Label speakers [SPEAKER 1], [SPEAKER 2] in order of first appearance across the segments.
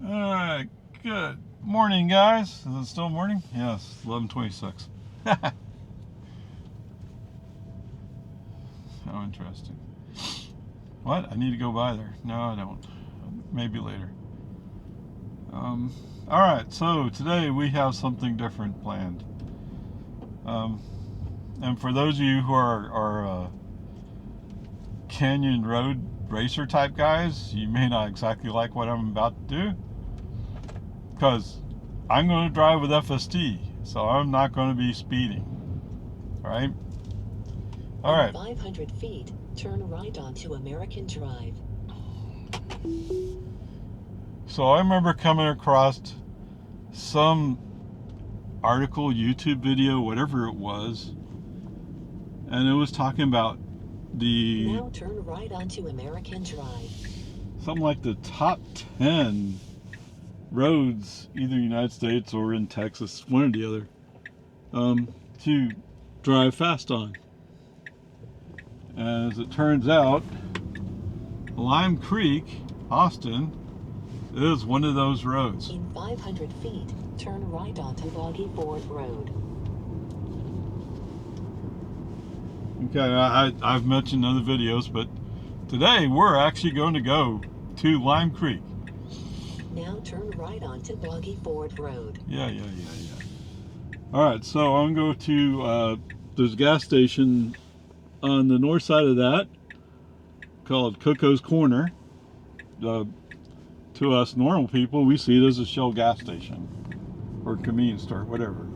[SPEAKER 1] Alright, good morning, guys. Is it still morning? Yes, 11:26. How interesting. What? I need to go by there. No, I don't. Maybe later. Alright, so today we have something different planned. And for those of you who are canyon road racer type guys, you may not exactly like what I'm about to do, because I'm going to drive with FSD, so I'm not going to be speeding. Right? All right.
[SPEAKER 2] 500 feet, turn right onto American Drive.
[SPEAKER 1] So I remember coming across some article, YouTube video, whatever it was, and it was talking about
[SPEAKER 2] Now turn right onto American Drive.
[SPEAKER 1] Something like the top 10 roads, either in the United States or in Texas, one or the other, to drive fast on. As it turns out, Lime Creek, Austin, is one of those roads.
[SPEAKER 2] In 500 feet, turn right onto Boggy Ford Road.
[SPEAKER 1] Okay, I've mentioned other videos, but today we're actually going to go to Lime Creek.
[SPEAKER 2] Now turn right onto Boggy Ford Road.
[SPEAKER 1] Yeah. Alright, so I'm going to, there's a gas station on the north side of that called Cocos Corner. To us normal people, we see it as a Shell gas station or convenience store, whatever.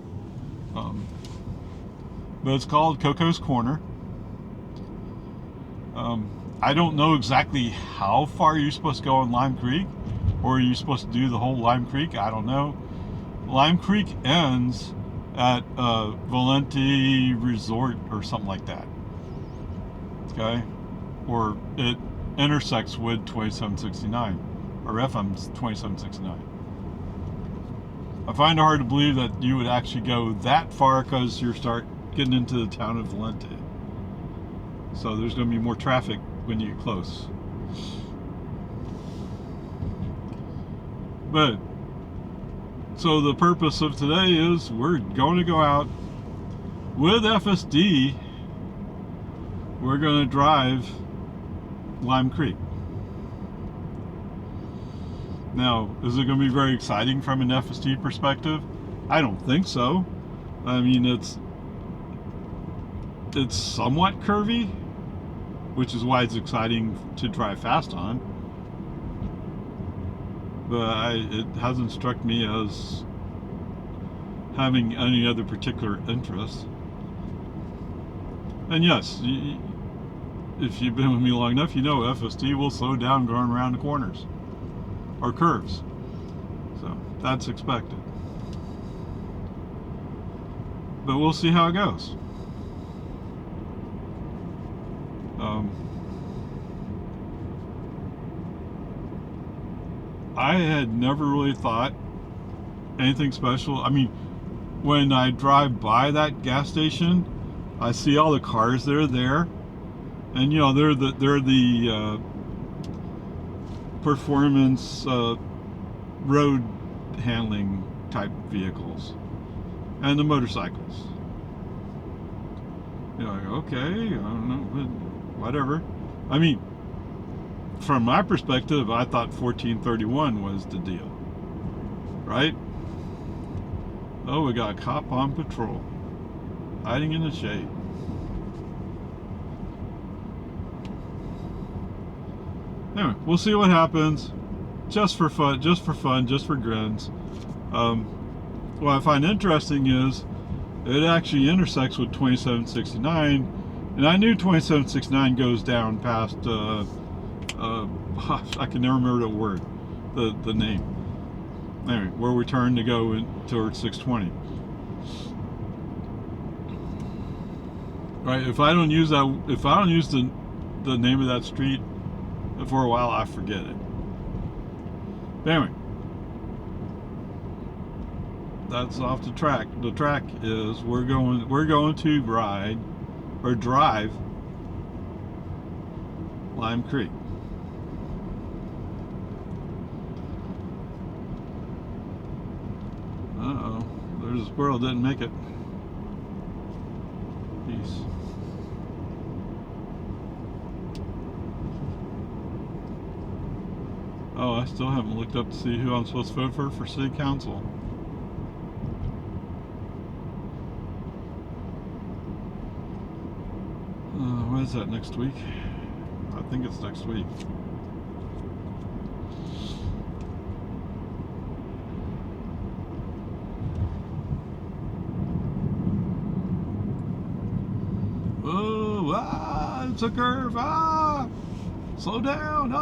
[SPEAKER 1] But it's called Cocos Corner. I don't know exactly how far you're supposed to go on Lime Creek, or are you supposed to do the whole Lime Creek? I don't know. Lime Creek ends at Valente Resort or something like that. Okay? Or it intersects with 2769, or FM 2769. I find it hard to believe that you would actually go that far, because you start getting into the town of Valente. So there's going to be more traffic when you get close. But, so the purpose of today is we're going to go out with FSD. We're going to drive Lime Creek. Now, is it going to be very exciting from an FSD perspective? I don't think so. I mean, it's somewhat curvy, which is why it's exciting to drive fast on. But it hasn't struck me as having any other particular interest. And yes, if you've been with me long enough, you know FSD will slow down going around the corners or curves. So that's expected. But we'll see how it goes. I had never really thought anything special. I mean, when I drive by that gas station, I see all the cars that are there, and you know they're the performance road handling type vehicles, and the motorcycles. You know, okay, I don't know, whatever. I mean, from my perspective, I thought 1431 was the deal, right? Oh, we got a cop on patrol, hiding in the shade. Anyway, we'll see what happens. Just for fun, just for grins. What I find interesting is it actually intersects with 2769, and I knew 2769 goes down past I can never remember the word, the name. Anyway, where we turn to go towards 620. Right, if I don't use the name of that street for a while, I forget it. But anyway, that's off the track. The track is we're going to ride or drive Lime Creek. There's a squirrel, didn't make it. Peace. Oh, I still haven't looked up to see who I'm supposed to vote for city council. When is that, next week? I think it's next week. Oh, it's a curve. Slow down.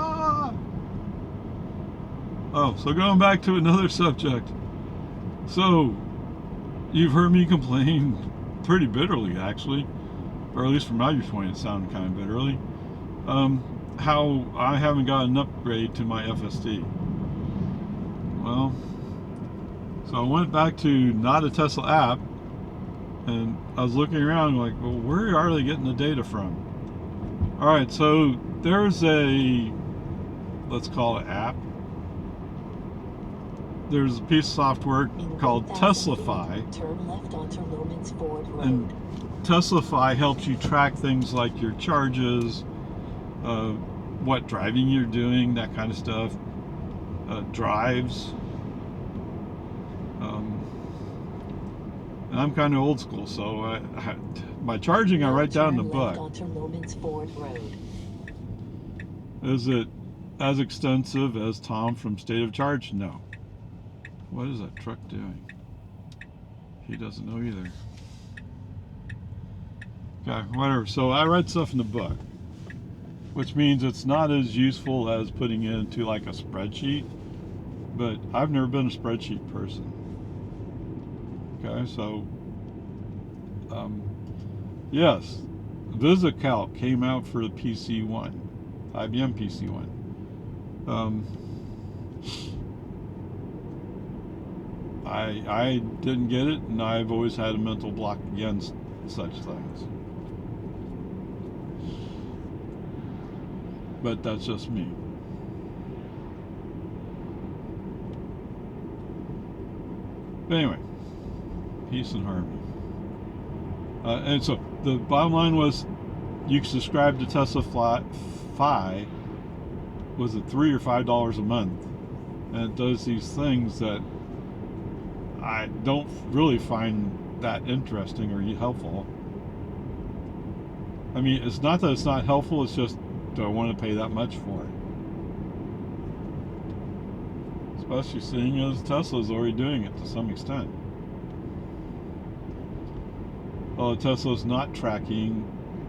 [SPEAKER 1] Oh, so going back to another subject. So, you've heard me complain pretty bitterly, actually, or at least from my viewpoint, it sounded kind of bitterly, how I haven't got an upgrade to my FSD. Well, so I went back to not a Tesla app, and I was looking around like, well, where are they getting the data from? Alright, so there's a, let's call it app. There's a piece of software called Teslafy.
[SPEAKER 2] Turn left onto Loman's Ford Road.
[SPEAKER 1] And Teslafy helps you track things like your charges, what driving you're doing, that kind of stuff, drives. And I'm kind of old school, so my charging I write down in the book.
[SPEAKER 2] Onto Loman's Ford Road.
[SPEAKER 1] Is it as extensive as Tom from State of Charge? No. What is that truck doing? He doesn't know either. Okay, whatever. So I write stuff in the book, which means it's not as useful as putting it into like a spreadsheet, but I've never been a spreadsheet person. Okay, so yes, VisiCalc came out for the PC1, IBM PC1. I didn't get it, and I've always had a mental block against such things. But that's just me. But anyway, peace and harmony. And so the bottom line was, you can subscribe to Teslafy. Was it $3 or $5 a month? And it does these things that I don't really find that interesting or helpful. I mean, it's not that it's not helpful, it's just, do I want to pay that much for it? Especially seeing as Tesla's already doing it to some extent. Well, Tesla's not tracking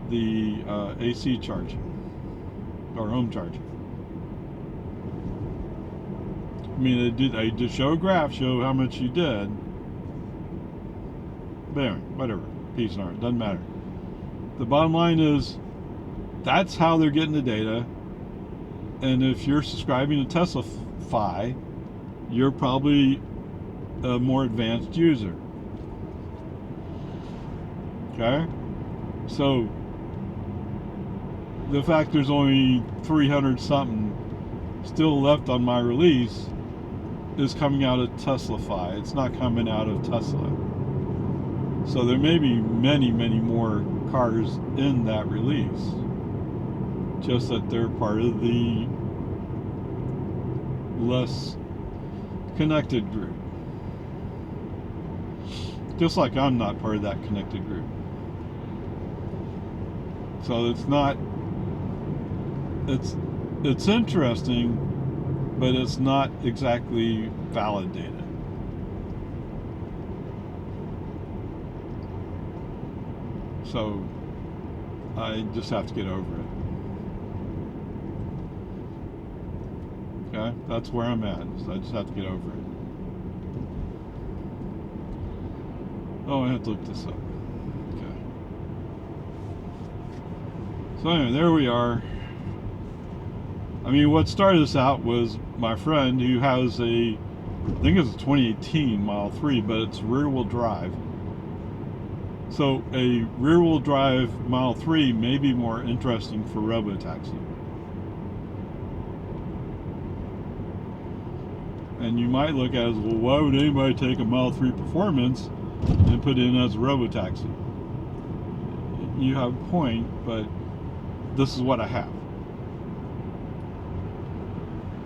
[SPEAKER 1] the AC charging or home charging. I mean, they did show a graph, show how much you did. But anyway, whatever. Peace and art. Doesn't matter. The bottom line is, that's how they're getting the data. And if you're subscribing to Teslafy, you're probably a more advanced user. Okay? So, the fact there's only 300 something still left on my release is coming out of Teslafy. It's not coming out of Tesla. So there may be many, many more cars in that release. Just that they're part of the less connected group. Just like I'm not part of that connected group. So it's not, it's interesting, but it's not exactly valid data. So I just have to get over it. Okay, that's where I'm at. So I just have to get over it. Oh, I have to look this up. Okay. So anyway, there we are. I mean, what started this out was my friend who has I think it's a 2018 Model 3, but it's rear-wheel drive. So a rear-wheel drive Model 3 may be more interesting for robotaxi. And you might look at it as, well, why would anybody take a Model 3 Performance and put it in as a robotaxi? You have a point, but this is what I have.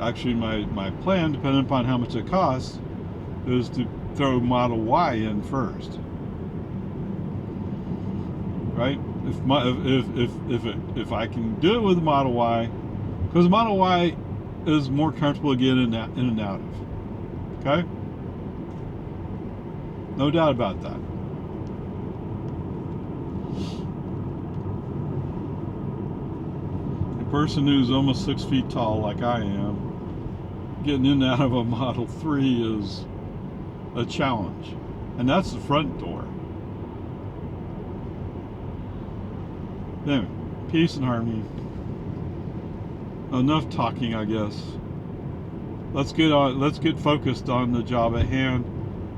[SPEAKER 1] Actually, my plan, depending upon how much it costs, is to throw Model Y in first. Right? If I can do it with the Model Y, because the Model Y is more comfortable getting in and out of. Okay? No doubt about that. A person who's almost 6 feet tall, like I am, getting in and out of a Model 3 is a challenge. And that's the front door. Anyway, peace and harmony. Enough talking, I guess. Let's get focused on the job at hand.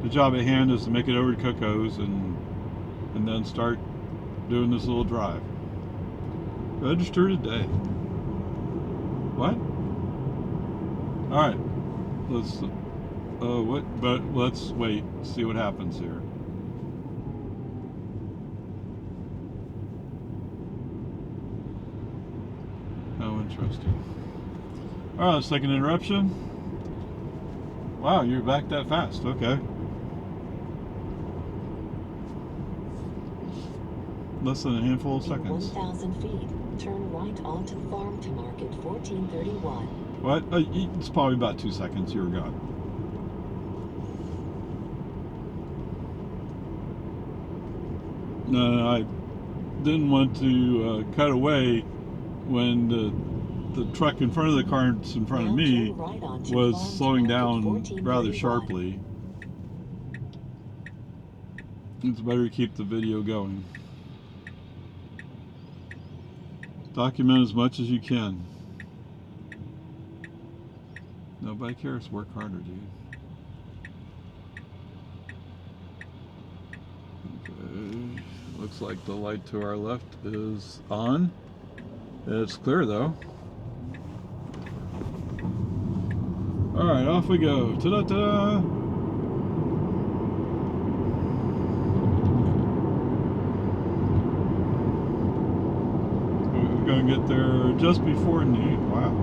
[SPEAKER 1] The job at hand is to make it over to Cocos and then start doing this little drive. Register today. What? All right. Let's but let's wait, see what happens here. How interesting. All right, let's take an interruption. Wow, you're back that fast. Okay. Less than a handful of seconds.
[SPEAKER 2] 1,000 feet, turn right onto Farm to Market 1431.
[SPEAKER 1] What? It's probably about 2 seconds. You were gone. No, I didn't want to cut away when the truck in front of the car in front of me was slowing down rather sharply. It's better to keep the video going. Document as much as you can. Nobody cares. Work harder, dude. Okay. Looks like the light to our left is on. It's clear though. Alright, off we go. Ta-da-ta! We're going to get there just before noon. Wow.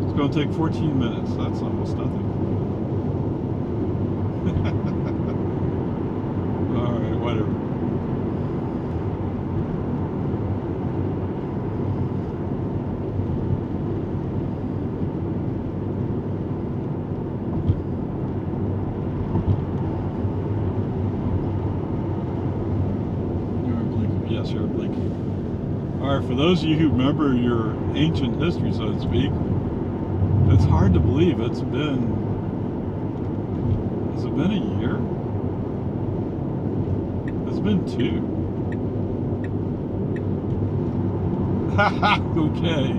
[SPEAKER 1] It's going to take 14 minutes. That's almost nothing. Alright, whatever. Yes, you're blinking. Alright, for those of you who remember your ancient history, so to speak, it's hard to believe has it been a year? It's been 2. Haha, okay.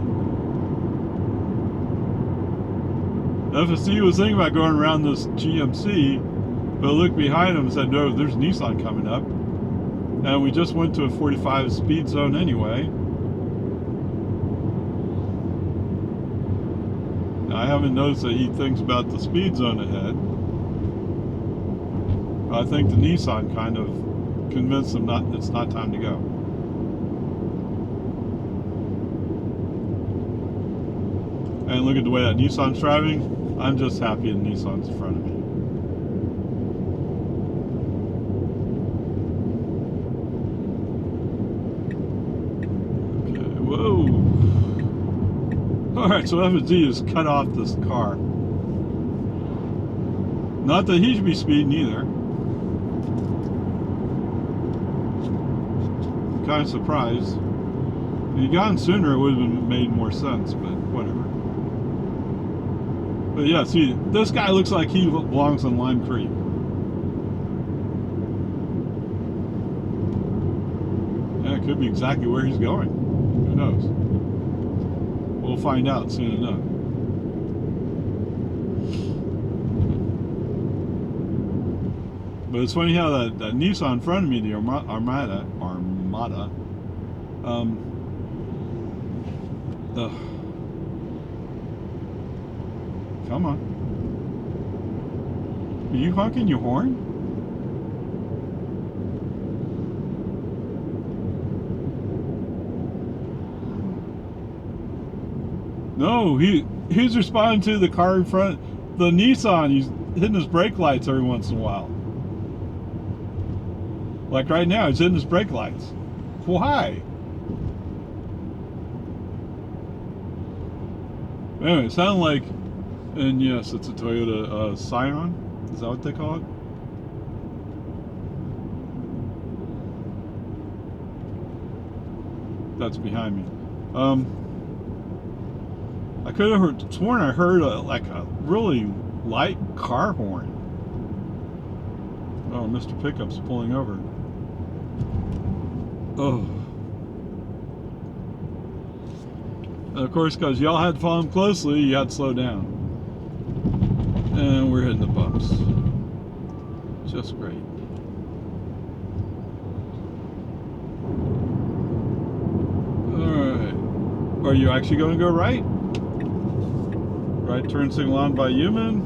[SPEAKER 1] FSD was thinking about going around this GMC, but I looked behind him and said, no, there's Nissan coming up. And we just went to a 45 speed zone anyway. Now, I haven't noticed that he thinks about the speed zone ahead. But I think the Nissan kind of convinced him it's not time to go. And look at the way that Nissan's driving. I'm just happy the Nissan's in front of me. Whoa! Alright, so FSD has cut off this car. Not that he should be speeding either. Kind of surprised. If he'd gone sooner, it would have made more sense, but whatever. But yeah, see, this guy looks like he belongs on Lime Creek. Yeah, it could be exactly where he's going. Who knows? We'll find out soon enough. But it's funny how that Nissan in front of me, the Armada. Come on. Are you honking your horn? No, he's responding to the car in front, the Nissan. He's hitting his brake lights every once in a while. Like right now, he's hitting his brake lights. Why? Anyway, it sounded like, and yes, it's a Toyota Scion. Is that what they call it? That's behind me. I could have sworn I heard like a really light car horn. Oh, Mr. Pickup's pulling over. Oh. And of course, because y'all had to follow him closely, you had to slow down. And we're hitting the bumps. Just great. Alright. Are you actually going to go right? Right turn signal on by human.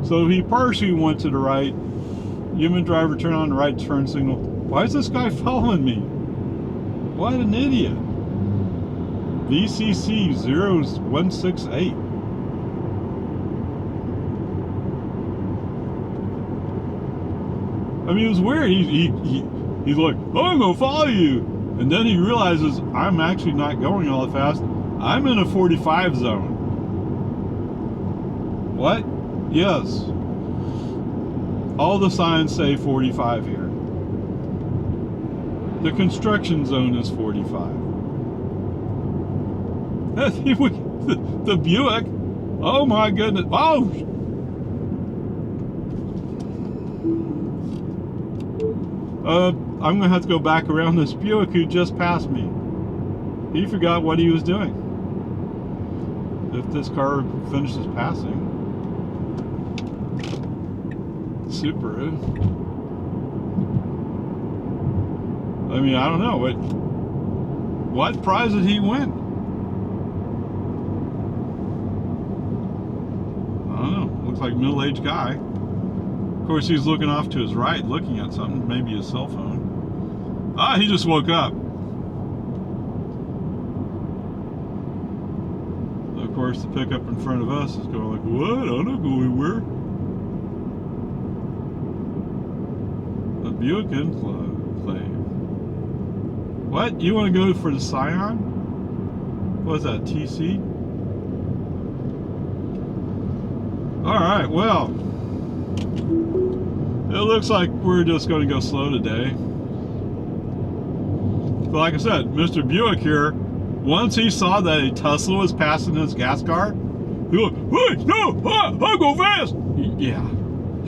[SPEAKER 1] So he partially went to the right. Human driver turn on the right turn signal. Why is this guy following me? What an idiot. VCC 0168. I mean, it was weird. He's like, oh, I'm gonna follow you. And then he realizes I'm actually not going all that fast. I'm in a 45 zone. What? Yes. All the signs say 45 here. The construction zone is 45. The Buick. Oh my goodness. Oh! I'm gonna have to go back around this Buick who just passed me. He forgot what he was doing. If this car finishes passing. Subaru. I mean, I don't know. What prize did he win? I don't know. Looks like a middle-aged guy. Of course, he's looking off to his right, looking at something, maybe his cell phone. Ah, he just woke up. Of course, the pickup in front of us is going like, what? I'm not going anywhere. The Buick Enclave. What? You want to go for the Scion? What is that, TC? Alright, well. It looks like we're just going to go slow today. But like I said, Mr. Buick here, once he saw that a Tesla was passing his gas car, he was like, hey, no, I'll go fast. Yeah,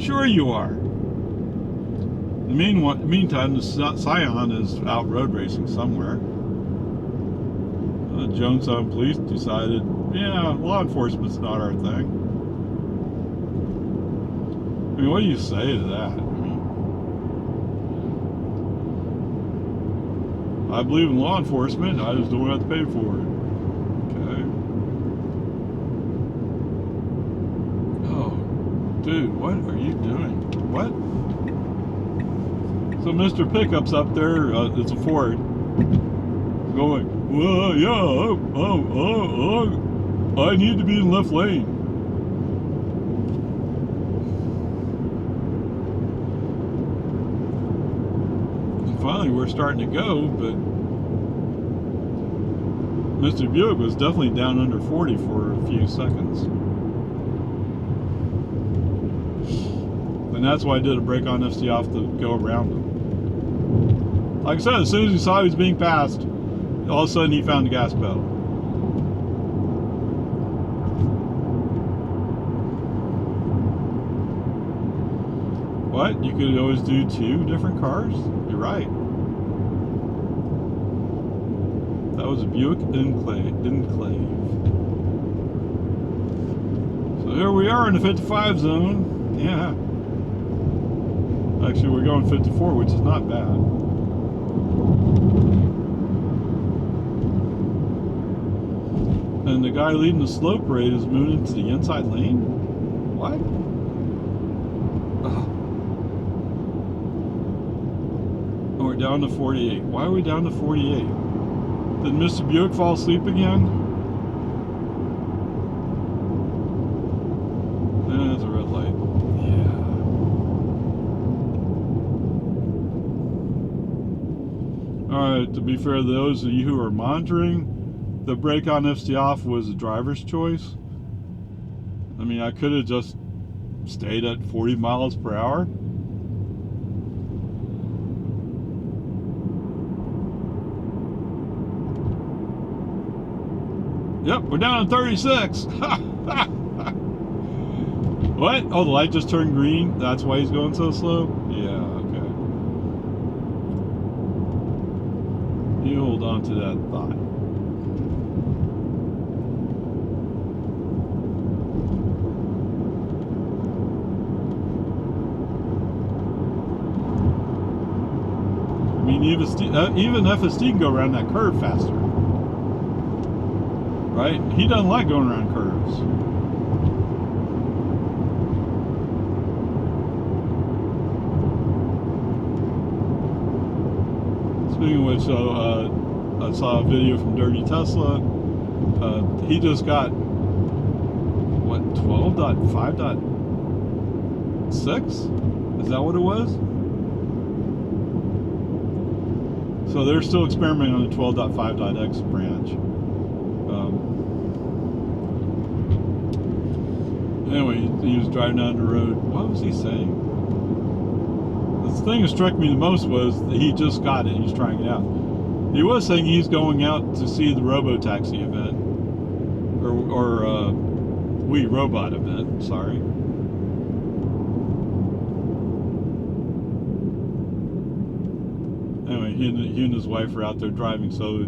[SPEAKER 1] sure you are. In the meantime, the Scion is out road racing somewhere. Jonestown police decided, yeah, law enforcement's not our thing. I mean, what do you say to that? I believe in law enforcement, I just don't have to pay for it. Okay. Oh, dude, what are you doing? What? So Mr. Pickup's up there, it's a Ford, going, well, yeah, I need to be in left lane. Finally we're starting to go, but Mr. Buick was definitely down under 40 for a few seconds. And that's why I did a brake on FSD off to go around him. Like I said, as soon as he saw he was being passed, all of a sudden he found the gas pedal. What? You could always do 2 different cars? You're right. That was a Buick Enclave. So here we are in the 55 zone. Yeah. Actually, we're going 54, which is not bad. And the guy leading the slope rate is moving into the inside lane? What? And we're down to 48. Why are we down to 48? Did Mr. Buick fall asleep again? There's a red light. Yeah. Alright, to be fair to those of you who are monitoring, the brake on FSD off was a driver's choice. I mean, I could have just stayed at 40 miles per hour. Yep, we're down to 36. What? Oh, the light just turned green? That's why he's going so slow? Yeah, okay. You hold on to that thought. I mean, even FSD can go around that curve faster. Right? He doesn't like going around curves. Speaking of which, I saw a video from Dirty Tesla. He just got, what, 12.5.6? Is that what it was? So they're still experimenting on the 12.5.x branch. Anyway, he was driving down the road. What was he saying? The thing that struck me the most was that he just got it. He's trying it out. He was saying he's going out to see the Robotaxi event. Or We Robot event, sorry. Anyway, he and his wife are out there driving, so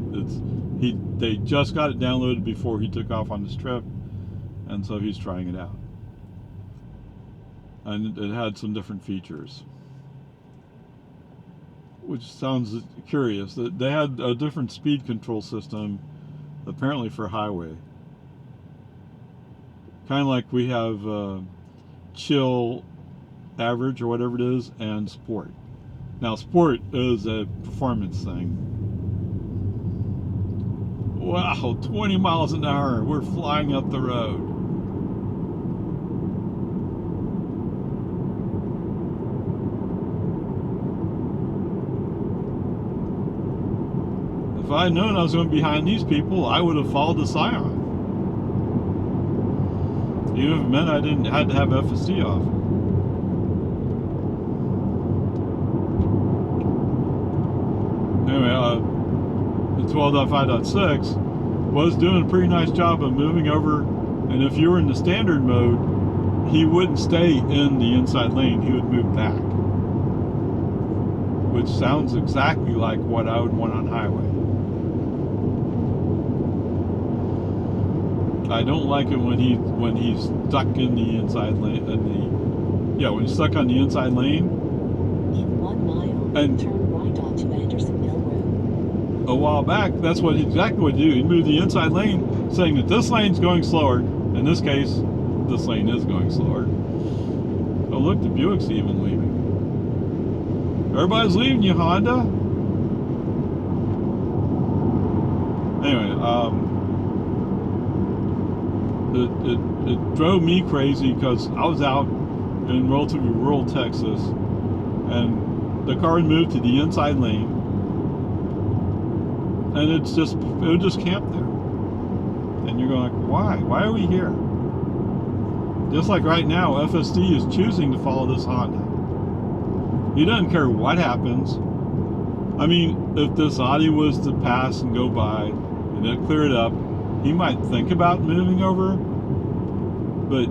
[SPEAKER 1] they just got it downloaded before he took off on this trip, and so he's trying it out. And it had some different features, which sounds curious. They had a different speed control system, apparently for highway. Kind of like we have chill, average, or whatever it is, and sport. Now, sport is a performance thing. Wow, 20 miles an hour. We're flying up the road. If I had known I was going to be behind these people, I would have followed the Scion. Even if it meant I had to have FSD off. Anyway, the 12.5.6 was doing a pretty nice job of moving over, and if you were in the standard mode, he wouldn't stay in the inside lane, he would move back. Which sounds exactly like what I would want on highway. I don't like it when he's stuck in the inside lane. When he's stuck on the inside lane.
[SPEAKER 2] In 1 mile, and turn right onto Anderson Mill Road.
[SPEAKER 1] A while back, that's exactly what he did. He'd move the inside lane, saying that this lane's going slower. In this case, this lane is going slower. Oh look, the Buick's even leaving. Everybody's leaving you, Honda. Anyway, it drove me crazy because I was out in relatively rural Texas, and the car moved to the inside lane, and it would just camp there. And you're going like, why? Why are we here? Just like right now, FSD is choosing to follow this Honda. He doesn't care what happens. I mean, if this Audi was to pass and go by and then clear it up, he might think about moving over, but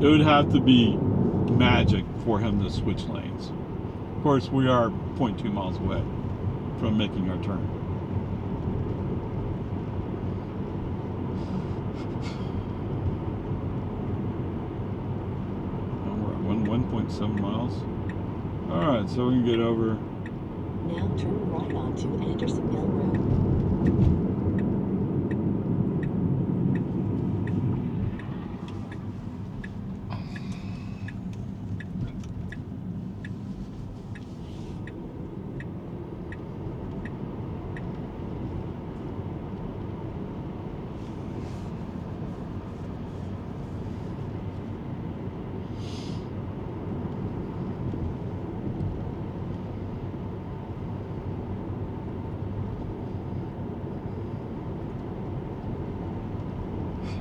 [SPEAKER 1] it would have to be magic for him to switch lanes. Of course, we are 0.2 miles away from making our turn. We're at 1.7 miles. Alright, so we can get over.
[SPEAKER 2] Now turn right onto Anderson Mill Road.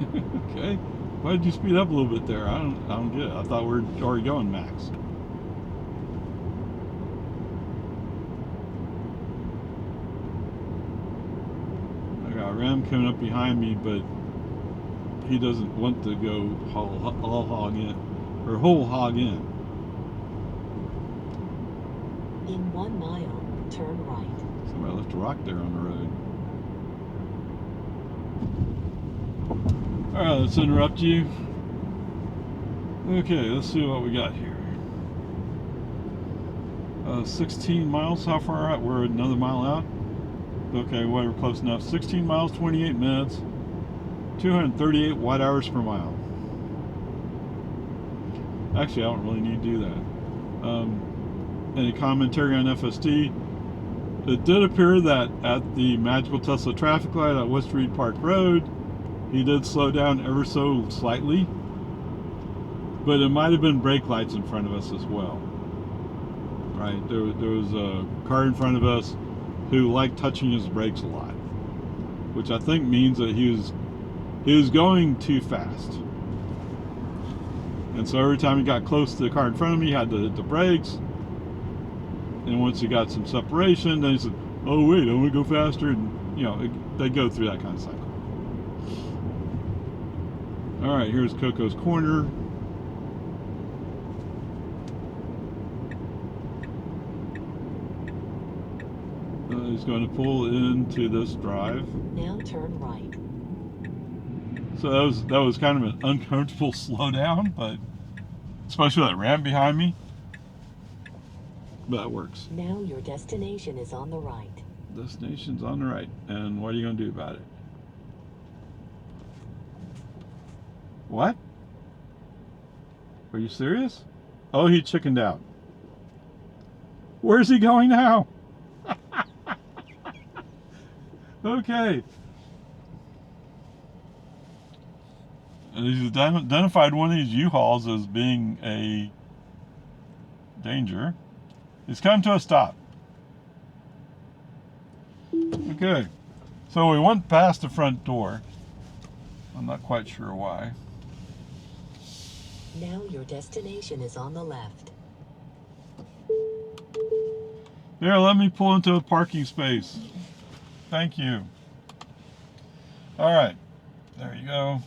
[SPEAKER 1] Okay. Why did you speed up a little bit there? I don't get it. I thought we were already going max. I got a Ram coming up behind me, but he doesn't want to go whole hog in.
[SPEAKER 2] In 1 mile, turn right.
[SPEAKER 1] Somebody left a rock there on the road. Alright, let's interrupt you. Okay, let's see what we got here. 16 miles, how far out? We're another mile out. Okay, well, we're close enough. 16 miles, 28 minutes, 238 watt hours per mile. Actually, I don't really need to do that. Any commentary on FSD? It did appear that at the Magical Tesla traffic light at West Reed Park Road, he did slow down ever so slightly, but it might have been brake lights in front of us as well. Right, there was a car in front of us who liked touching his brakes a lot, which I think means that he was going too fast. And so every time he got close to the car in front of me, he had to hit the brakes. And once he got some separation, then he said, oh wait, I want to go faster. And you know, they go through that kind of cycle. All right, here's Cocos Corner. He's going to pull into this drive.
[SPEAKER 2] Now turn right.
[SPEAKER 1] So that was kind of an uncomfortable slowdown, but especially that Ram behind me. But that works.
[SPEAKER 2] Now your destination is on the right.
[SPEAKER 1] Destination's on the right. And what are you going to do about it? What? Are you serious? Oh, he chickened out. Where's he going now? Okay. And he's identified one of these U-Hauls as being a danger. He's come to a stop. Okay. So we went past the front door. I'm not quite sure why.
[SPEAKER 2] Now your destination is on the left.
[SPEAKER 1] There, let me pull into a parking space. Thank you. All right. There you go.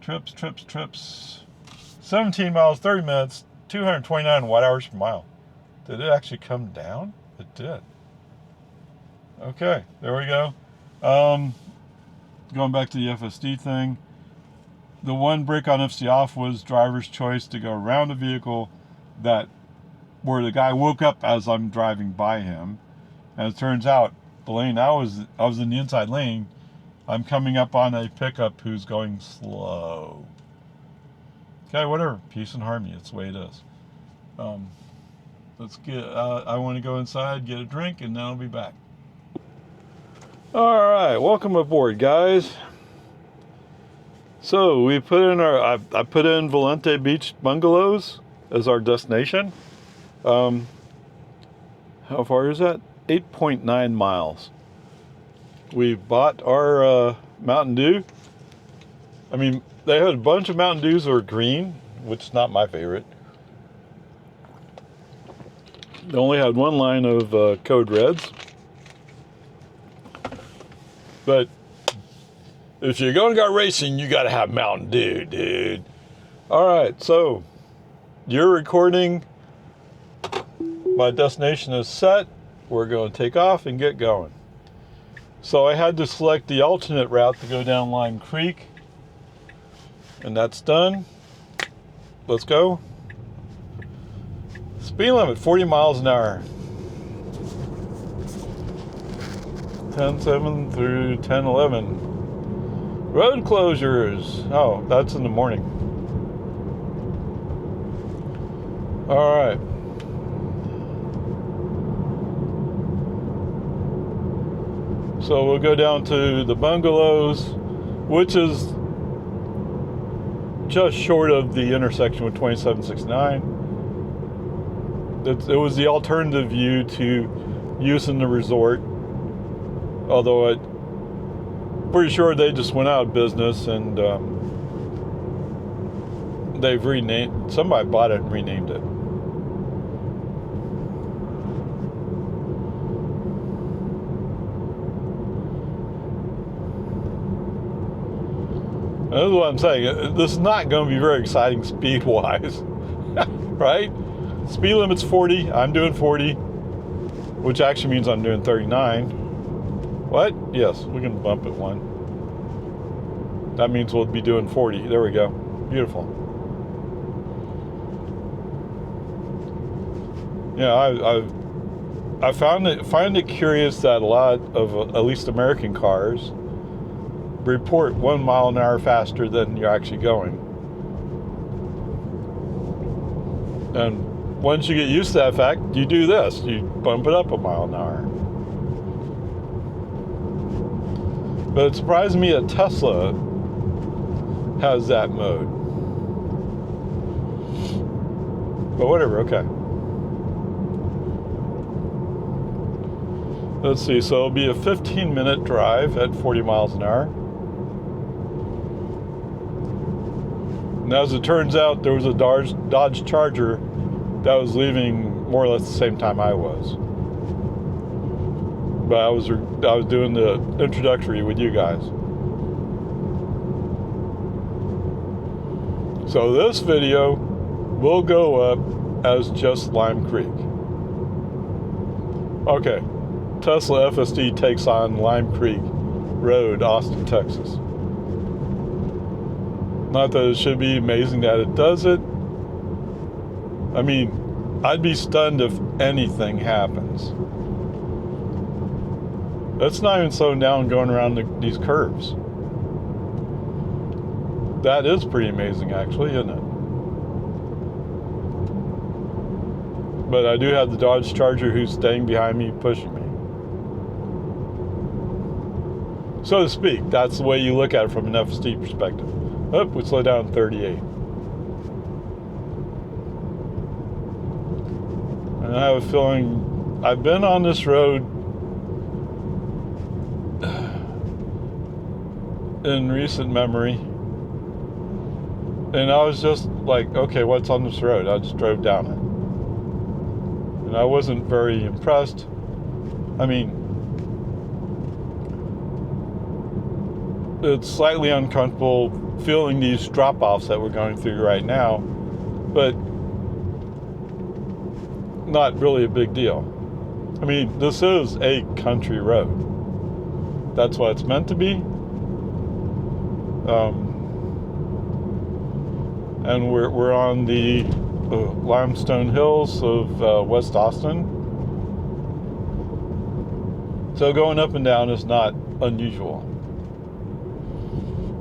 [SPEAKER 1] Trips. 17 miles, 30 minutes, 229 watt hours per mile. Did it actually come down? It did. Okay, there we go. Going back to the FSD thing. The one brake on FSD off was driver's choice to go around a vehicle where the guy woke up as I'm driving by him. And it turns out the lane I was in the inside lane. I'm coming up on a pickup who's going slow. Okay, whatever. Peace and harmony. It's the way it is. Let's get. I want to go inside, get a drink, and then I'll be back. All right, welcome aboard, guys. So we put in I put in Valente Beach Bungalows as our destination. How far is that? 8.9 miles. We bought our Mountain Dew. I mean, they had a bunch of Mountain Dews that were green, which is not my favorite. They only had one line of Code Reds. But if you're going to go racing, you got to have Mountain Dew, dude. All right, so you're recording. My destination is set. We're going to take off and get going. So I had to select the alternate route to go down Lime Creek. And that's done. Let's go. Speed limit 40 miles an hour. 10:07 through 10:11. Road closures. Oh, that's in the morning. All right. So we'll go down to the bungalows, which is just short of the intersection with 2769. It was the alternative view to using the resort, although pretty sure they just went out of business, and they've renamed. Somebody bought it and renamed it. That's what I'm saying. This is not going to be very exciting speed-wise, right? Speed limit's 40. I'm doing 40, which actually means I'm doing 39. What? Yes, we can bump it one. That means we'll be doing 40. There we go. Beautiful. Yeah, I find it curious that a lot of at least American cars report 1 mile an hour faster than you're actually going. And once you get used to that fact, you do this. You bump it up 1 mile an hour. But it surprised me that Tesla has that mode. But whatever, okay. Let's see, so it'll be a 15-minute drive at 40 miles an hour. And as it turns out, there was a Dodge Charger that was leaving more or less the same time I was. But I was doing the introductory with you guys. So this video will go up as just Lime Creek. Okay, Tesla FSD takes on Lime Creek Road, Austin, Texas. Not that it should be amazing that it does it. I mean, I'd be stunned if anything happens. It's not even slowing down going around these curves. That is pretty amazing, actually, isn't it? But I do have the Dodge Charger who's staying behind me, pushing me. So to speak, that's the way you look at it from an FSD perspective. Oh, we slow down 38. And I have a feeling I've been on this road in recent memory, and I was just like, okay, what's on this road? I just drove down it. And I wasn't very impressed. I mean, it's slightly uncomfortable feeling these drop-offs that we're going through right now, but not really a big deal. I mean, this is a country road. That's what it's meant to be. And we're on the limestone hills of West Austin. So going up and down is not unusual.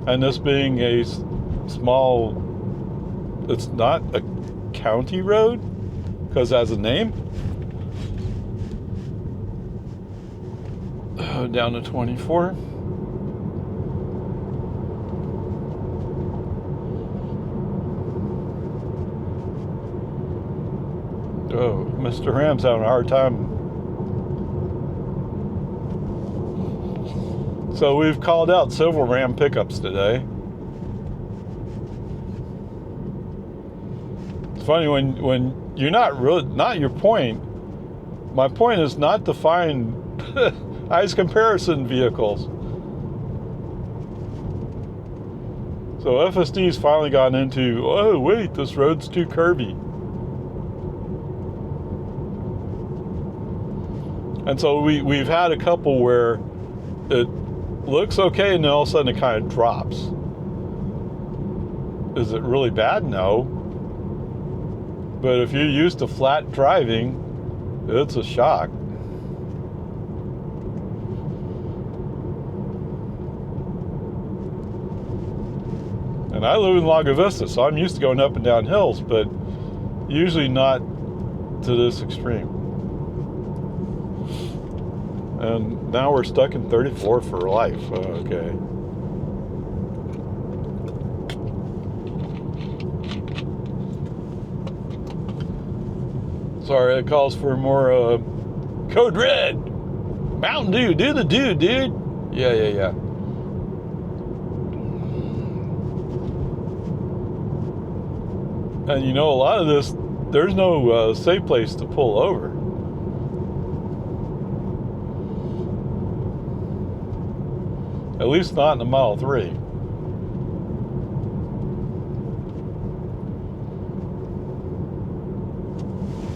[SPEAKER 1] And this being a small, it's not a county road, because it has a name. Down to 24. Oh, Mr. Ram's having a hard time. So we've called out several Ram pickups today. It's funny when you're not your point. My point is not to find eyes comparison vehicles. So FSD's finally gotten into, oh wait, this road's too curvy. And so we've had a couple where it looks okay and then all of a sudden it kind of drops. Is it really bad? No. But if you're used to flat driving, it's a shock. And I live in Lago Vista, so I'm used to going up and down hills, but usually not to this extreme. And now we're stuck in 34 for life. Okay. Sorry, it calls for more Code Red. Mountain Dew, do the dude. Yeah. And you know, a lot of this, there's no safe place to pull over. At least not in the Model 3.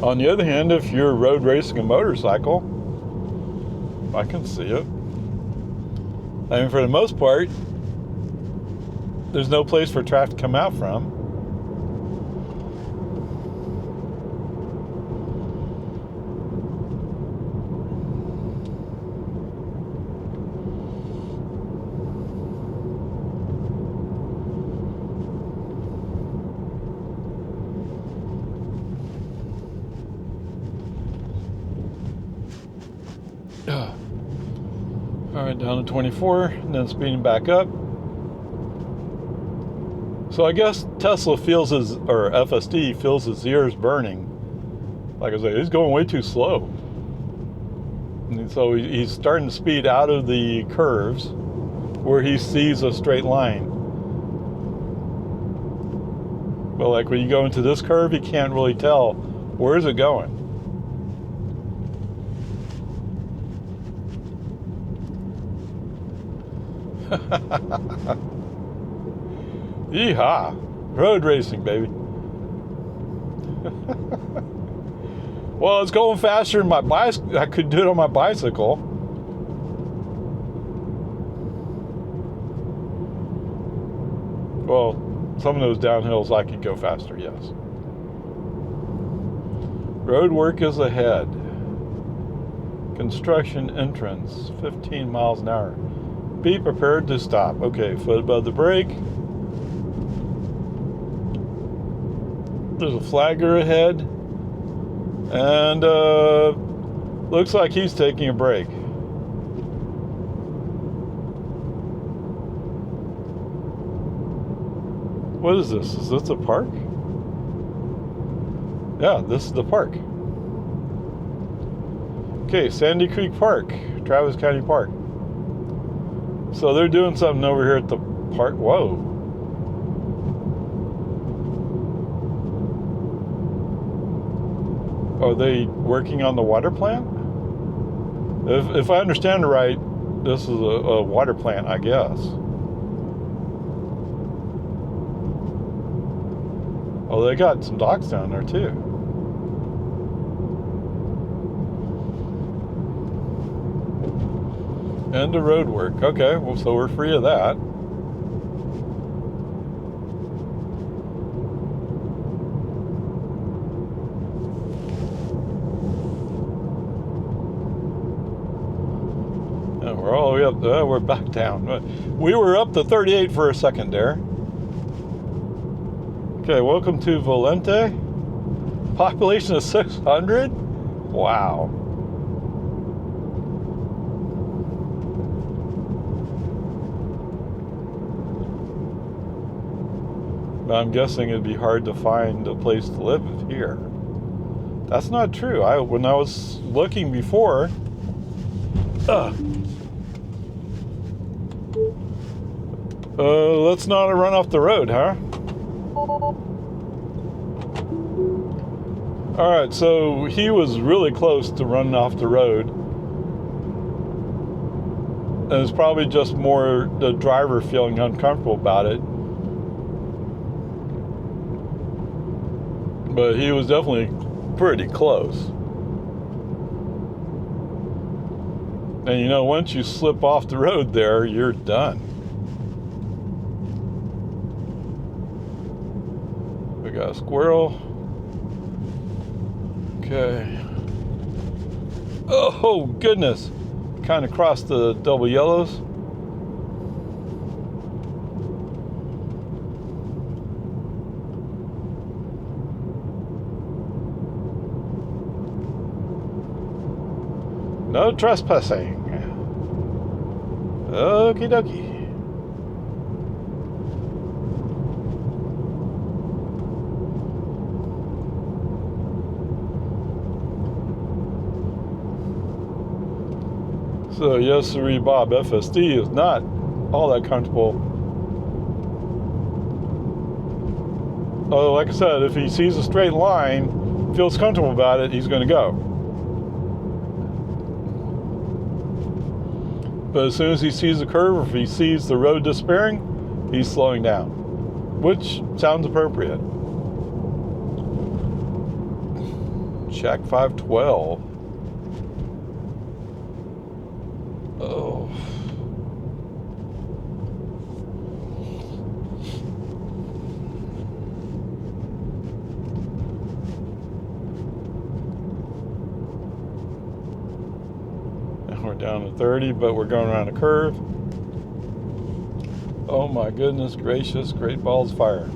[SPEAKER 1] On the other hand, if you're road racing a motorcycle, I can see it. I mean, for the most part, there's no place for traffic to come out from. All right, down to 24, and then speeding back up. So I guess Tesla feels his, or FSD feels his ears burning. Like I say, he's going way too slow. And so he's starting to speed out of the curves where he sees a straight line. But like when you go into this curve, you can't really tell where is it going. Yeehaw! Road racing, baby. Well, it's going faster than my bicycle. I could do it on my bicycle. Well, some of those downhills I could go faster, yes. Road work is ahead. Construction entrance, 15 miles an hour. Be prepared to stop. Okay, foot above the brake. There's a flagger ahead. And looks like he's taking a break. What is this? Is this a park? Yeah, this is the park. Okay, Sandy Creek Park, Travis County Park. So they're doing something over here at the park. Whoa. Are they working on the water plant? If I understand it right, this is a water plant, I guess. Oh, they got some docks down there too. And the road work. Okay, well, so we're free of that. And we're all the way up. We're back down. We were up to 38 for a second there. Okay, welcome to Valente. Population of 600? Wow. I'm guessing it'd be hard to find a place to live here. That's not true. When I was looking before, let's not run off the road, huh? All right, so he was really close to running off the road. And it's probably just more the driver feeling uncomfortable about it. But he was definitely pretty close. And you know, once you slip off the road there, you're done. We got a squirrel. Okay. Oh, goodness. Kind of crossed the double yellows. No trespassing. Okie dokie. So, yes, sirree, Bob, FSD is not all that comfortable Oh, like I said, if he sees a straight line, feels comfortable about it, he's going to go. But as soon as he sees a curve, or if he sees the road disappearing, he's slowing down, which sounds appropriate. Shack 512. Oh. And we're down to 30, but we're going around a curve. Oh my goodness gracious, great balls of fire.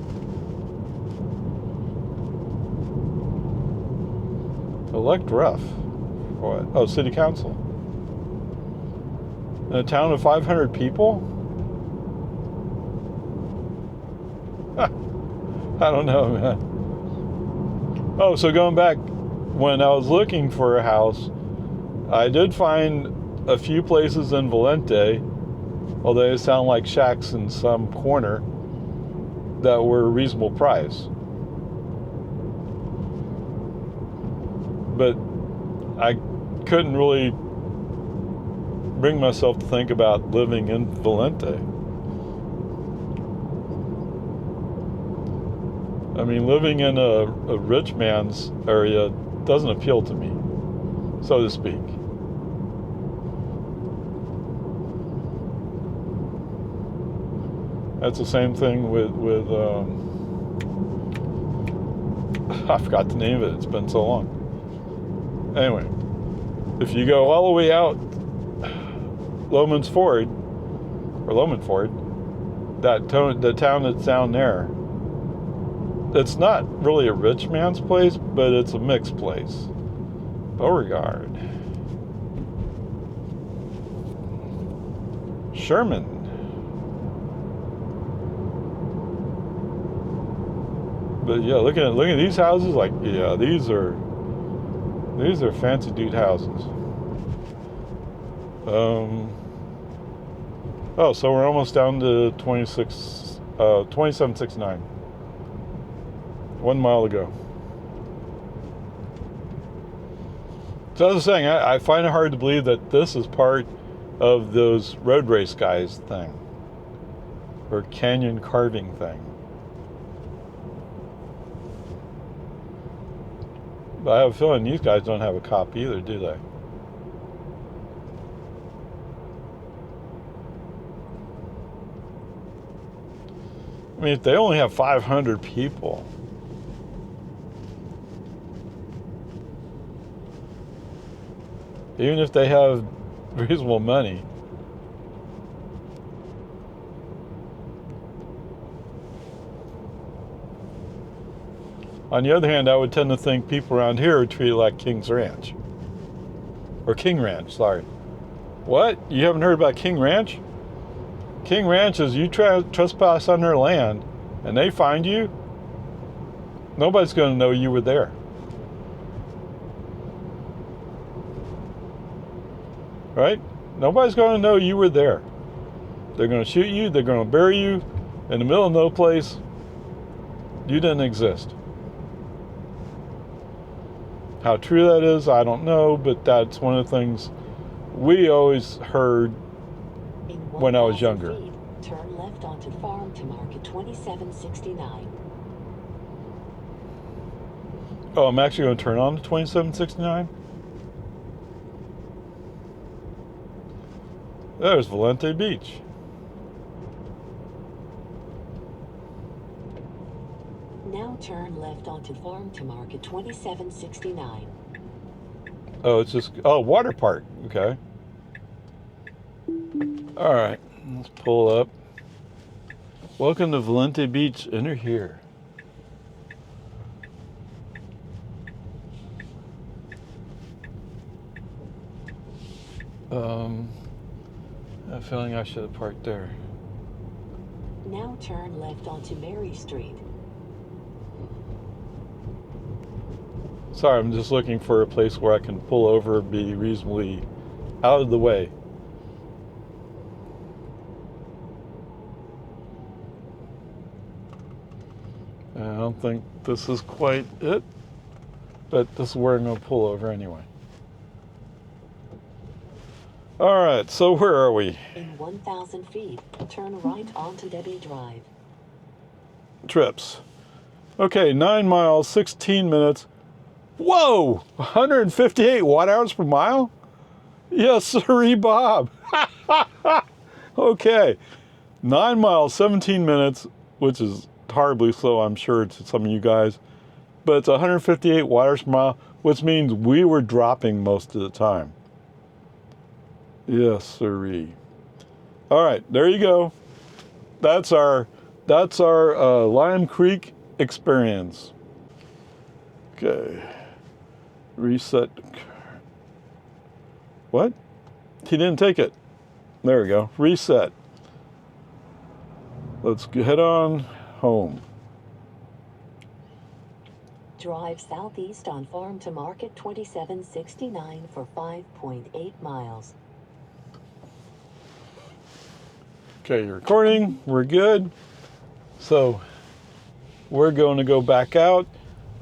[SPEAKER 1] Elect ref. What? Oh, city council. In a town of 500 people? I don't know, man. Oh, so going back, when I was looking for a house, I did find a few places in Valente, although they sound like shacks in some corner, that were a reasonable price. But I couldn't really bring myself to think about living in Valente. I mean, living in a rich man's area doesn't appeal to me, so to speak. That's the same thing with I forgot the name of it. It's been so long. Anyway, if you go all the way out Loman Ford, the town that's down there, it's not really a rich man's place, but it's a mixed place. Beauregard. Sherman. But yeah, look at these houses. Like, yeah, these are fancy dude houses. Oh, so we're almost down to 2769. 1 mile to go. So I was saying, I find it hard to believe that this is part of those road race guys thing, or canyon carving thing. But I have a feeling these guys don't have a cop either, do they? I mean, if they only have 500 people, even if they have reasonable money, on the other hand, I would tend to think people around here are treated like King's Ranch. Or King Ranch, sorry. What? You haven't heard about King Ranch? King Ranch is you trespass on their land and they find you, nobody's going to know you were there. Right? Nobody's going to know you were there. They're going to shoot you, they're going to bury you in the middle of no place. You didn't exist. How true that is, I don't know, but that's one of the things we always heard when I was younger.
[SPEAKER 2] Turn left onto Farm to Market 2769.
[SPEAKER 1] Oh, I'm actually going to turn on to 2769? There's Valente Beach.
[SPEAKER 2] Now turn left onto Farm to Market 2769.
[SPEAKER 1] Oh, it's just, oh, water park. Okay. All right, let's pull up. Welcome to Valente Beach. Enter here. I have a feeling I should have parked there.
[SPEAKER 2] Now turn left onto Mary Street.
[SPEAKER 1] Sorry, I'm just looking for a place where I can pull over and be reasonably out of the way. I don't think this is quite it, but this is where I'm going to pull over anyway. All right, so where are we?
[SPEAKER 2] In 1,000 feet, turn right onto Debbie Drive.
[SPEAKER 1] Trips. Okay, 9 miles, 16 minutes. Whoa! 158 watt hours per mile? Yes, sirree, Bob. Okay, 9 miles, 17 minutes, which is horribly slow, I'm sure, to some of you guys. But it's 158 watt hours per mile, which means we were dropping most of the time. Yes, sirree. All right, there you go. That's our Lime Creek experience. Okay. Reset. What? He didn't take it. There we go. Reset. Let's head on home.
[SPEAKER 2] Drive southeast on Farm to Market 2769 for 5.8 miles.
[SPEAKER 1] Okay, recording. We're good. So we're going to go back out.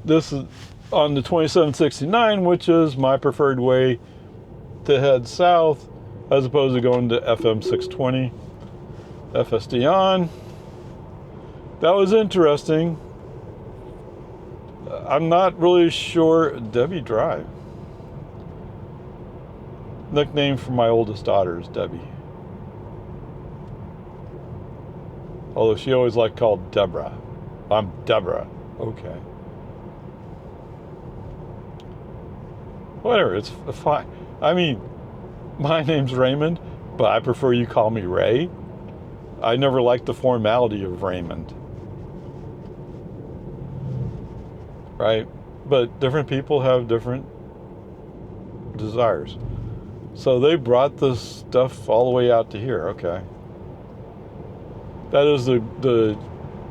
[SPEAKER 1] This is on the 2769, which is my preferred way to head south, as opposed to going to FM 620. FSD on. That was interesting. I'm not really sure. Debbie Drive. Nickname for my oldest daughter is Debbie. Although she always liked called Deborah. I'm Deborah. Okay. Whatever, it's fine. I mean, my name's Raymond, but I prefer you call me Ray. I never liked the formality of Raymond. Right? But different people have different desires. So they brought this stuff all the way out to here. Okay. That is the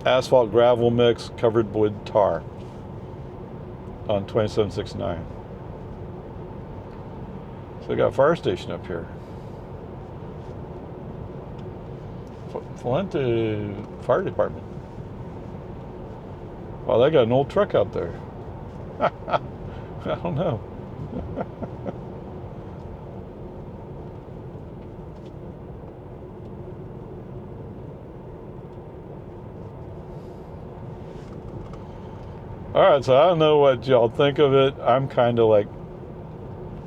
[SPEAKER 1] asphalt gravel mix covered with tar on 2769. So we got a fire station up here. Valente Fire Department. Wow, they got an old truck out there. I don't know. All right, so I don't know what y'all think of it. I'm kind of like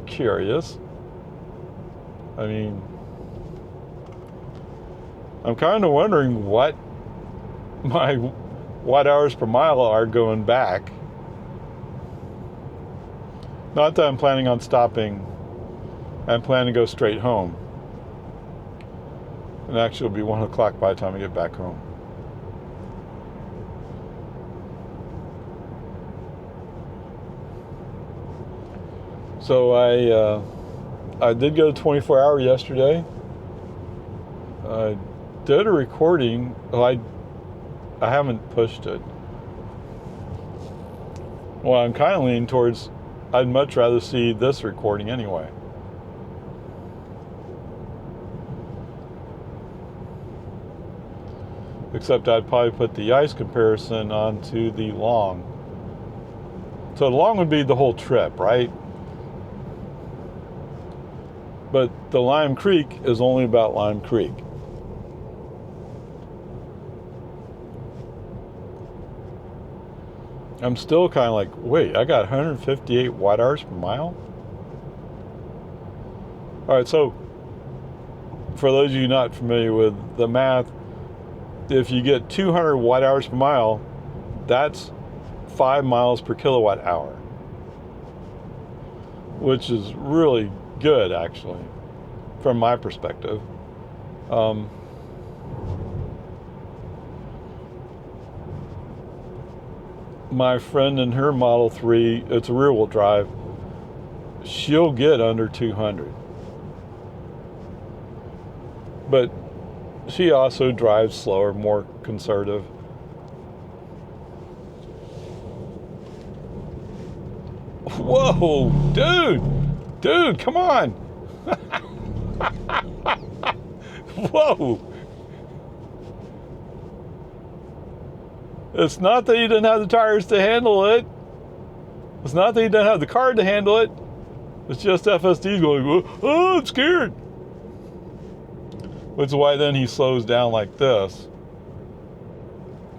[SPEAKER 1] curious. I mean, I'm kind of wondering what my watt hours per mile are going back. Not that I'm planning on stopping. I'm planning to go straight home. And actually it'll be 1 o'clock by the time I get back home. So I did go 24-hour yesterday. I did a recording. Well, I haven't pushed it. Well, I'm kind of leaning towards I'd much rather see this recording anyway. Except I'd probably put the ice comparison onto the long. So the long would be the whole trip, right? But the Lime Creek is only about Lime Creek. I'm still kind of like, wait, I got 158 watt hours per mile? All right, so for those of you not familiar with the math, if you get 200 watt hours per mile, that's 5 miles per kilowatt hour, which is really good, actually, from my perspective. My friend in her Model 3, it's a rear-wheel drive, she'll get under 200. But she also drives slower, more conservative. Whoa, dude, come on. Whoa. It's not that he didn't have the tires to handle it. It's not that he didn't have the car to handle it. It's just FSD going, oh, I'm scared. Which is why then he slows down like this.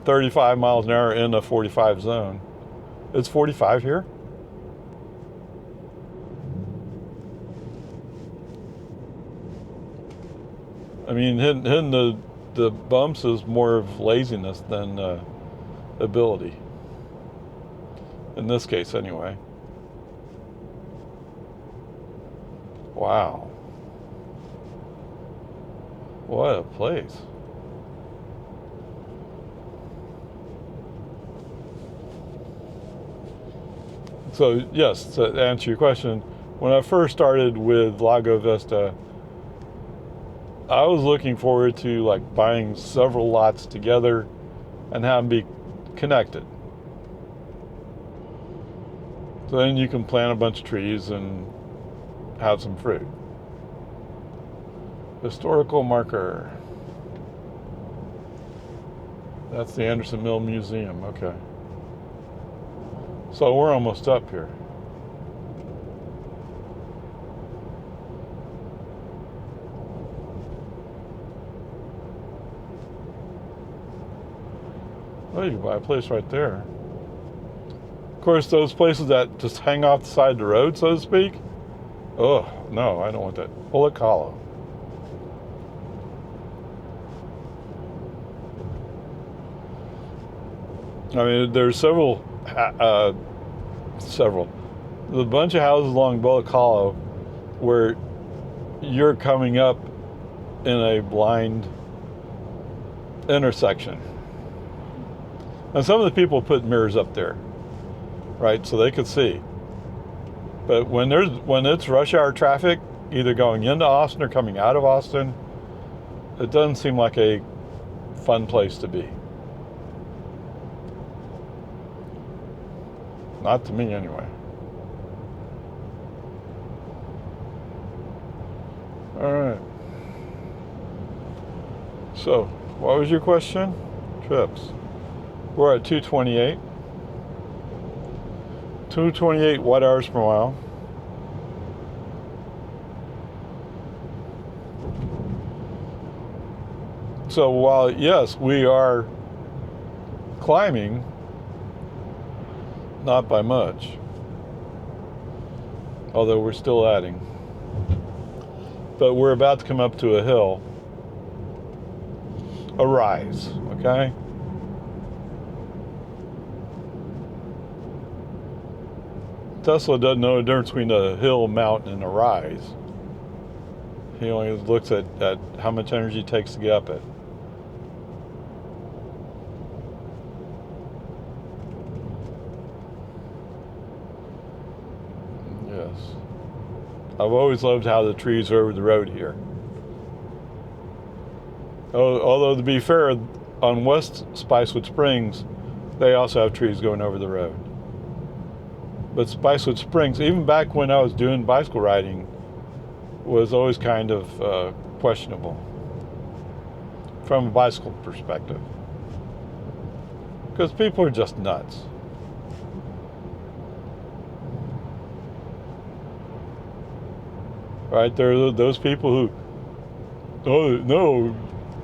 [SPEAKER 1] 35 miles an hour in a 45 zone. It's 45 here? I mean, hitting the bumps is more of laziness than ability. In this case, anyway. Wow. What a place. So, yes, to answer your question, when I first started with Lago Vista, I was looking forward to like buying several lots together and have them be connected. So then you can plant a bunch of trees and have some fruit. Historical marker. That's the Anderson Mill Museum. Okay. So we're almost up here. Oh, you can buy a place right there. Of course, those places that just hang off the side of the road, so to speak. Oh, no, I don't want that. Bullock Hollow. I mean, there's several. A bunch of houses along Bullock Hollow where you're coming up in a blind intersection. And some of the people put mirrors up there, right, so they could see. But when it's rush hour traffic, either going into Austin or coming out of Austin, it doesn't seem like a fun place to be. Not to me, anyway. All right. So, what was your question? Trips. We're at 228. 228 watt-hours per mile. So while, yes, we are climbing, not by much, although we're still adding. But we're about to come up to a hill, a rise, okay? Tesla doesn't know the difference between a hill, mountain, and a rise. He only looks at how much energy it takes to get up it. Yes. I've always loved how the trees are over the road here. Although, to be fair, on West Spicewood Springs, they also have trees going over the road. But Spicewood Springs, even back when I was doing bicycle riding, was always kind of questionable from a bicycle perspective. Because people are just nuts. Right? There are those people who, oh, no,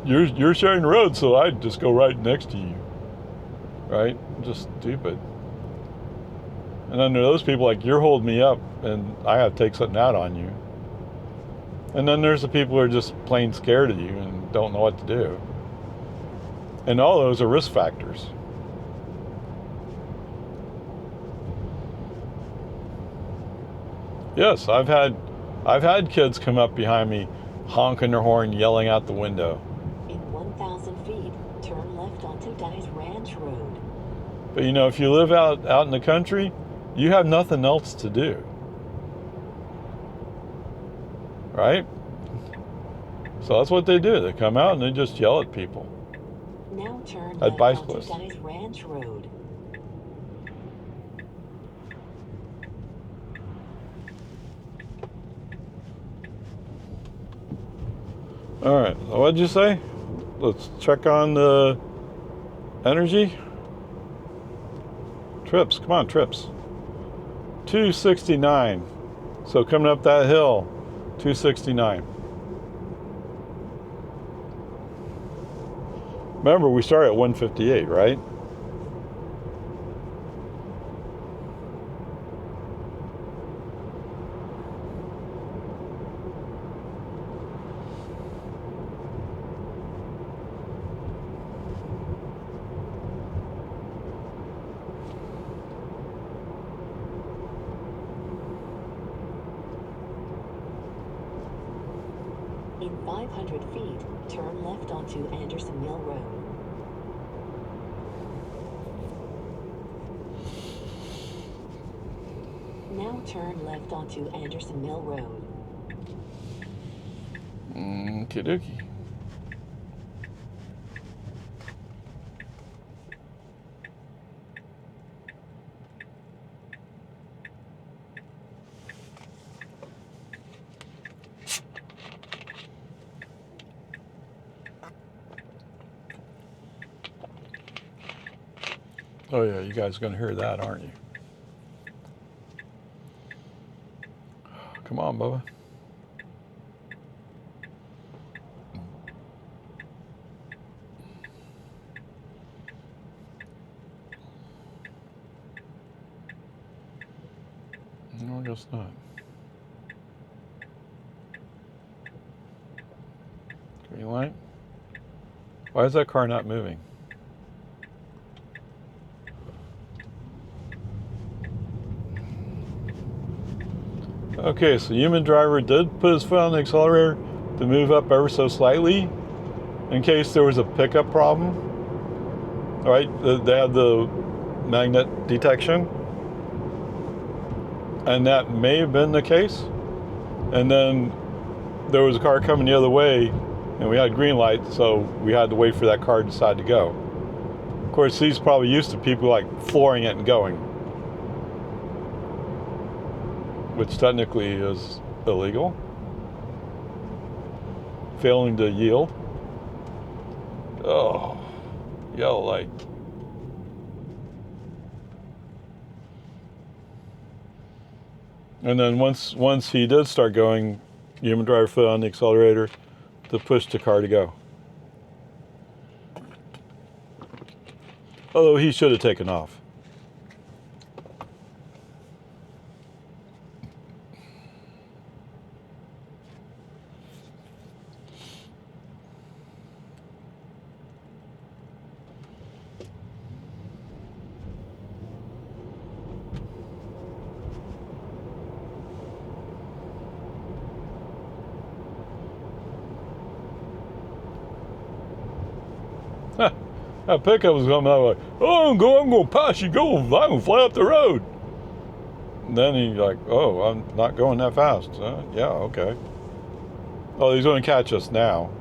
[SPEAKER 1] you're sharing the road, so I'd just go right next to you. Right? Just stupid. And then there are those people like, you're holding me up and I have to take something out on you. And then there's the people who are just plain scared of you and don't know what to do. And all those are risk factors. Yes, I've had kids come up behind me, honking their horn, yelling out the window.
[SPEAKER 2] In 1,000 feet, turn left onto Dice Ranch Road.
[SPEAKER 1] But you know, if you live out in the country, you have nothing else to do. Right? So that's what they do. They come out and they just yell at people.
[SPEAKER 2] Now turn
[SPEAKER 1] At
[SPEAKER 2] left
[SPEAKER 1] bicyclists.
[SPEAKER 2] onto Dice Ranch Road.
[SPEAKER 1] All right. What did you say? Let's check on the energy. Trips, come on, trips. 269. So coming up that hill, 269. Remember, we started at 158, right?
[SPEAKER 2] In 500 feet, turn left onto Anderson Mill Road. Now turn left onto Anderson Mill Road.
[SPEAKER 1] Okie dokie. Oh yeah, you guys are going to hear that, aren't you? Come on, Bubba. No, I guess not. Green light. Why is that car not moving? Okay, so human driver did put his foot on the accelerator to move up ever so slightly in case there was a pickup problem. All right, they had the magnet detection, and that may have been the case. And then there was a car coming the other way, and we had green light, so we had to wait for that car to decide to go. Of course, he's probably used to people like flooring it and going, which technically is illegal. Failing to yield. Oh, yellow light. And then once he did start going, human driver foot on the accelerator to push the car to go. Although he should have taken off. That pickup was coming out like, oh, I'm going to pass you, I'm going to fly up the road. And then he's like, oh, I'm not going that fast. Yeah, okay. Oh, he's going to catch us now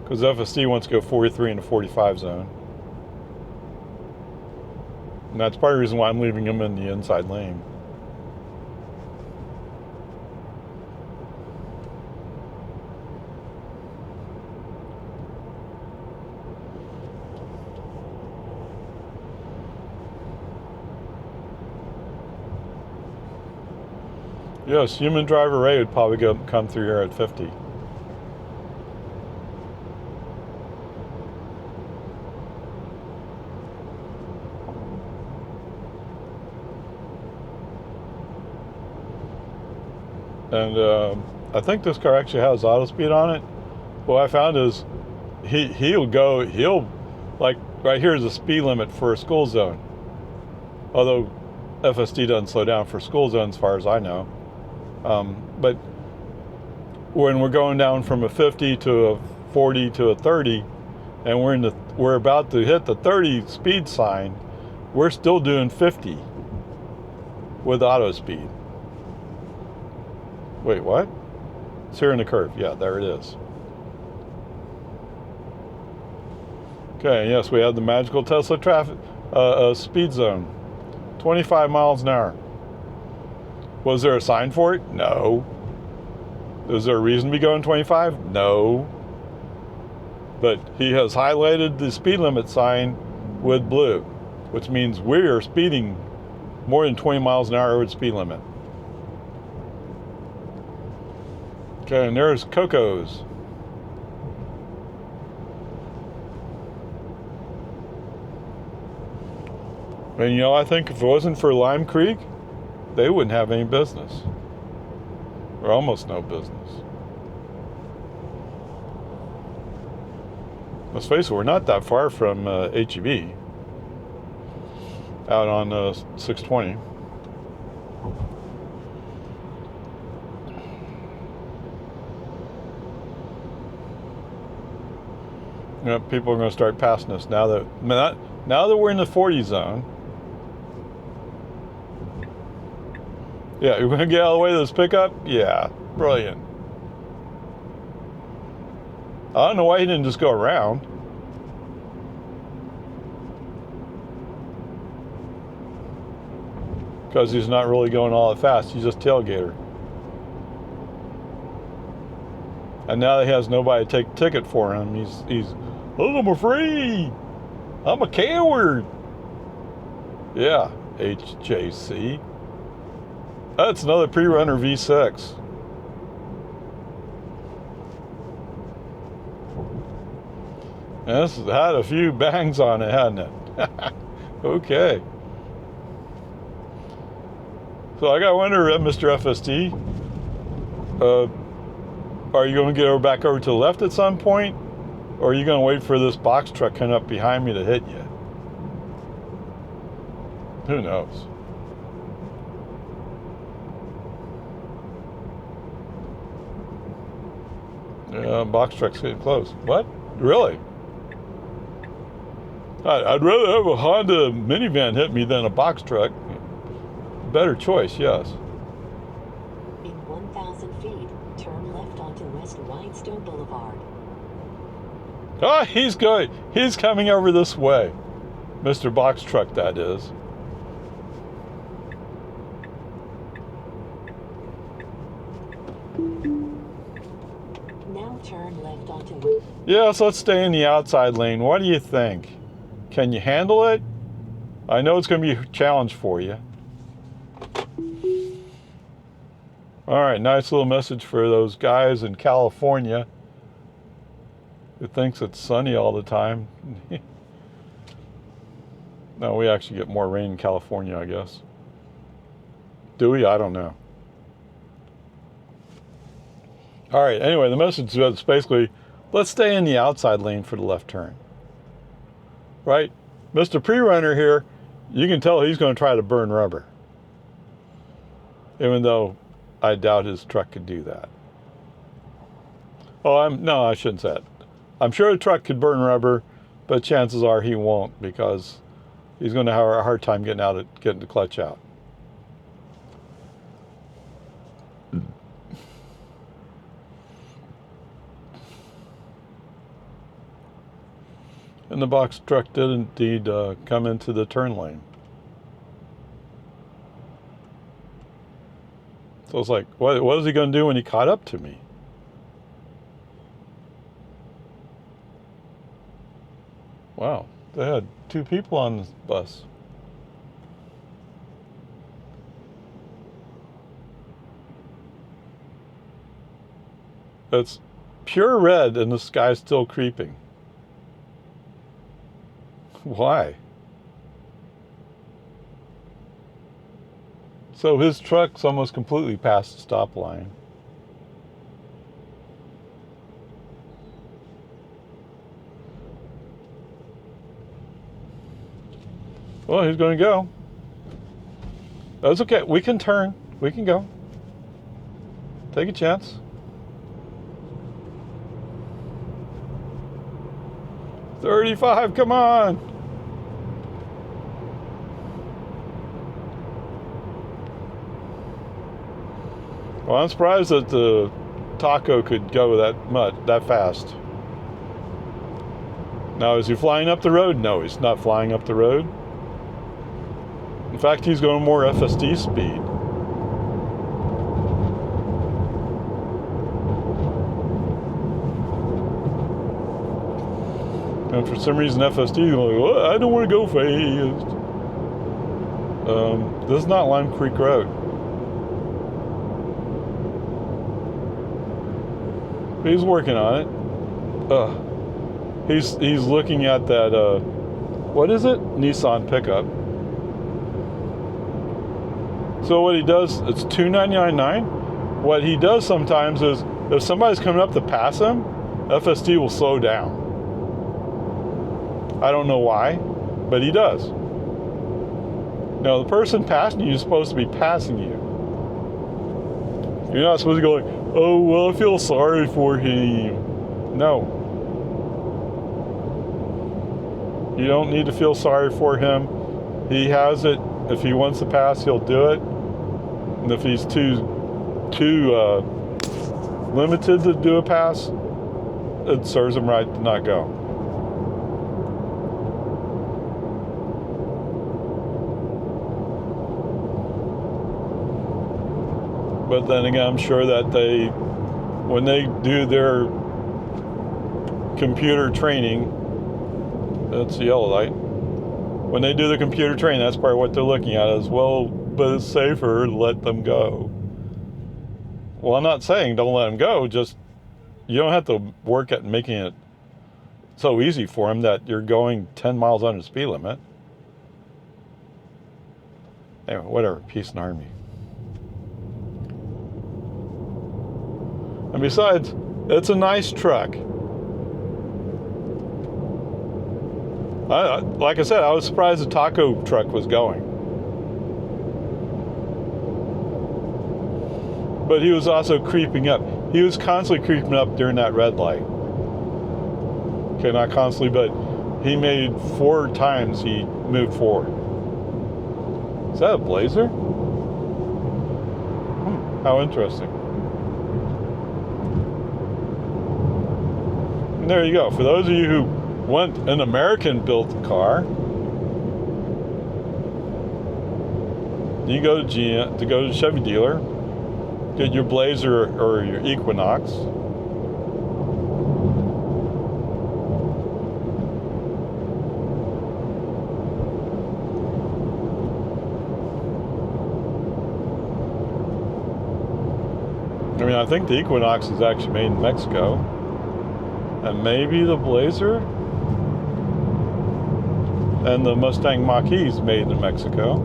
[SPEAKER 1] because FSD wants to go 43 in the 45 zone. And that's part of the reason why I'm leaving him in the inside lane. Yes, human driver Ray would probably come through here at 50. And I think this car actually has auto speed on it. What I found is he'll like right here is the speed limit for a school zone. Although FSD doesn't slow down for school zone as far as I know. But when we're going down from a 50 to a 40 to a 30, and we're about to hit the 30 speed sign, we're still doing 50 with auto speed. Wait, what? It's here in the curve. Yeah, there it is. Okay, yes, we have the magical Tesla traffic speed zone, 25 miles an hour. Was there a sign for it? No. Is there a reason to be going 25? No. But he has highlighted the speed limit sign with blue, which means we're speeding more than 20 miles an hour over the speed limit. Okay, and there's Cocos. And you know, I think if it wasn't for Lime Creek, they wouldn't have any business. Or almost no business. Let's face it, we're not that far from HEB. Out on 620. You know, people are going to start passing us now that we're in the 40 zone. Yeah, you're going to get out of the way of this pickup? Yeah, brilliant. I don't know why he didn't just go around. Because he's not really going all that fast. He's just tailgater. And now he has nobody to take a ticket for him. He's oh, I'm afraid. I'm a coward. Yeah, HJC. That's another pre-runner V6. And this had a few bangs on it, hadn't it? Okay. So I got to wonder, Mr. FSD, are you going to get back over to the left at some point? Or are you going to wait for this box truck coming up behind me to hit you? Who knows? Yeah, box truck's getting close. What? Really? I'd rather have a Honda minivan hit me than a box truck. Better choice, yes.
[SPEAKER 2] In 1,000 feet, turn left onto West Whitestone Boulevard.
[SPEAKER 1] Oh, he's going. He's coming over this way. Mr. Box Truck, that is.
[SPEAKER 2] Now turn left onto...
[SPEAKER 1] Yes, let's stay in the outside lane. What do you think? Can you handle it? I know it's going to be a challenge for you. All right, nice little message for those guys in California who thinks it's sunny all the time. No, we actually get more rain in California, I guess. Do we? I don't know. All right, anyway, the message is basically, let's stay in the outside lane for the left turn. Right? Mr. Pre-Runner here, you can tell he's going to try to burn rubber. Even though I doubt his truck could do that. Oh, no, I shouldn't say it. I'm sure the truck could burn rubber, but chances are he won't because he's going to have a hard time getting the clutch out. And the box truck did indeed come into the turn lane. So it's like, what was he going to do when he caught up to me? Wow, they had two people on the bus. It's pure red and the sky's still creeping. Why? So his truck's almost completely past the stop line. Well, he's going to go. That's okay. We can turn. We can go. Take a chance. 35, come on. Well, I'm surprised that the Taco could go that fast. Now, is he flying up the road? No, he's not flying up the road. In fact, he's going more FSD speed. And for some reason, FSD is going, well, I don't want to go fast. This is not Lime Creek Road. He's working on it. He's looking at that, what is it? Nissan pickup. So what he does, it's $299.9. What he does sometimes is, if somebody's coming up to pass him, FSD will slow down. I don't know why, but he does. Now, the person passing you is supposed to be passing you. You're not supposed to go like, oh, well, I feel sorry for him. No. You don't need to feel sorry for him. He has it. If he wants to pass, he'll do it. And if he's too limited to do a pass, it serves him right to not go. But then again, I'm sure that when they do their computer training, that's the yellow light. When they do the computer training, that's probably what they're looking at as well, but it's safer to let them go. Well, I'm not saying don't let them go, just you don't have to work at making it so easy for them that you're going 10 miles under the speed limit. Anyway, whatever, peace and harmony. And besides, it's a nice truck. Like I said, I was surprised the taco truck was going. But he was also creeping up. He was constantly creeping up during that red light. Okay, not constantly, but he made 4 times he moved forward. Is that a Blazer? How interesting. And there you go. For those of you who want an American-built car, you go to Chevy dealer, get your Blazer or your Equinox. I mean, I think the Equinox is actually made in Mexico. And maybe the Blazer and the Mustang Mach-E is made in Mexico.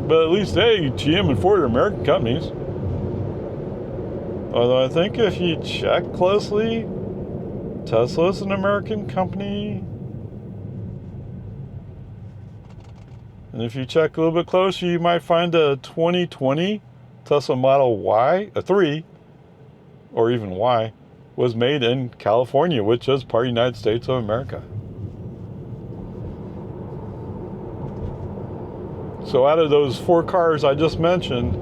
[SPEAKER 1] But at least, hey, GM and Ford are American companies. Although I think if you check closely, Tesla's an American company. And if you check a little bit closer, you might find a 2020 Tesla Model Y, a 3, or even Y, was made in California, which is part of the United States of America. So out of those 4 cars I just mentioned,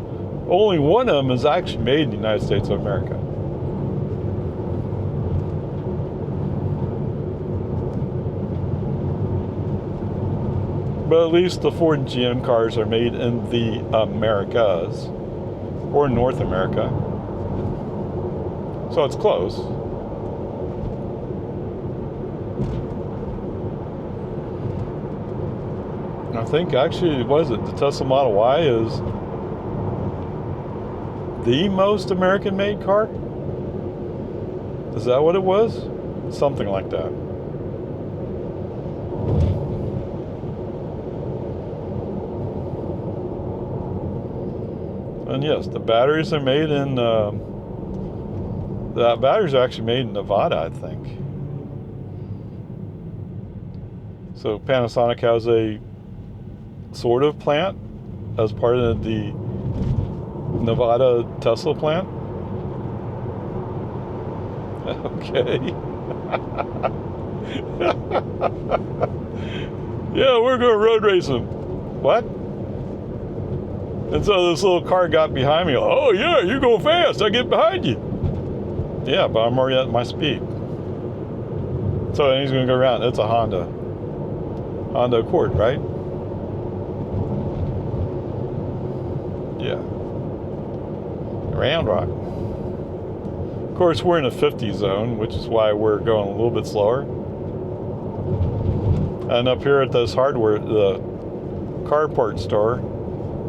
[SPEAKER 1] only one of them is actually made in the United States of America. But at least the Ford and GM cars are made in the Americas, or North America. So it's close. I think actually, what is it? The Tesla Model Y is the most American-made car? Is that what it was? Something like that. And yes, the batteries are made in... the batteries are actually made in Nevada, I think. So Panasonic has a sort of plant as part of the Nevada Tesla plant. Okay. Yeah, we're going to road race them. What? And so this little car got behind me. Oh yeah, you're going fast. I get behind you. Yeah, but I'm already at my speed. So then he's going to go around. It's a Honda Accord, right? Yeah. Round Rock. Of course, we're in a 50 zone, which is why we're going a little bit slower. And up here at this hardware, the carport store,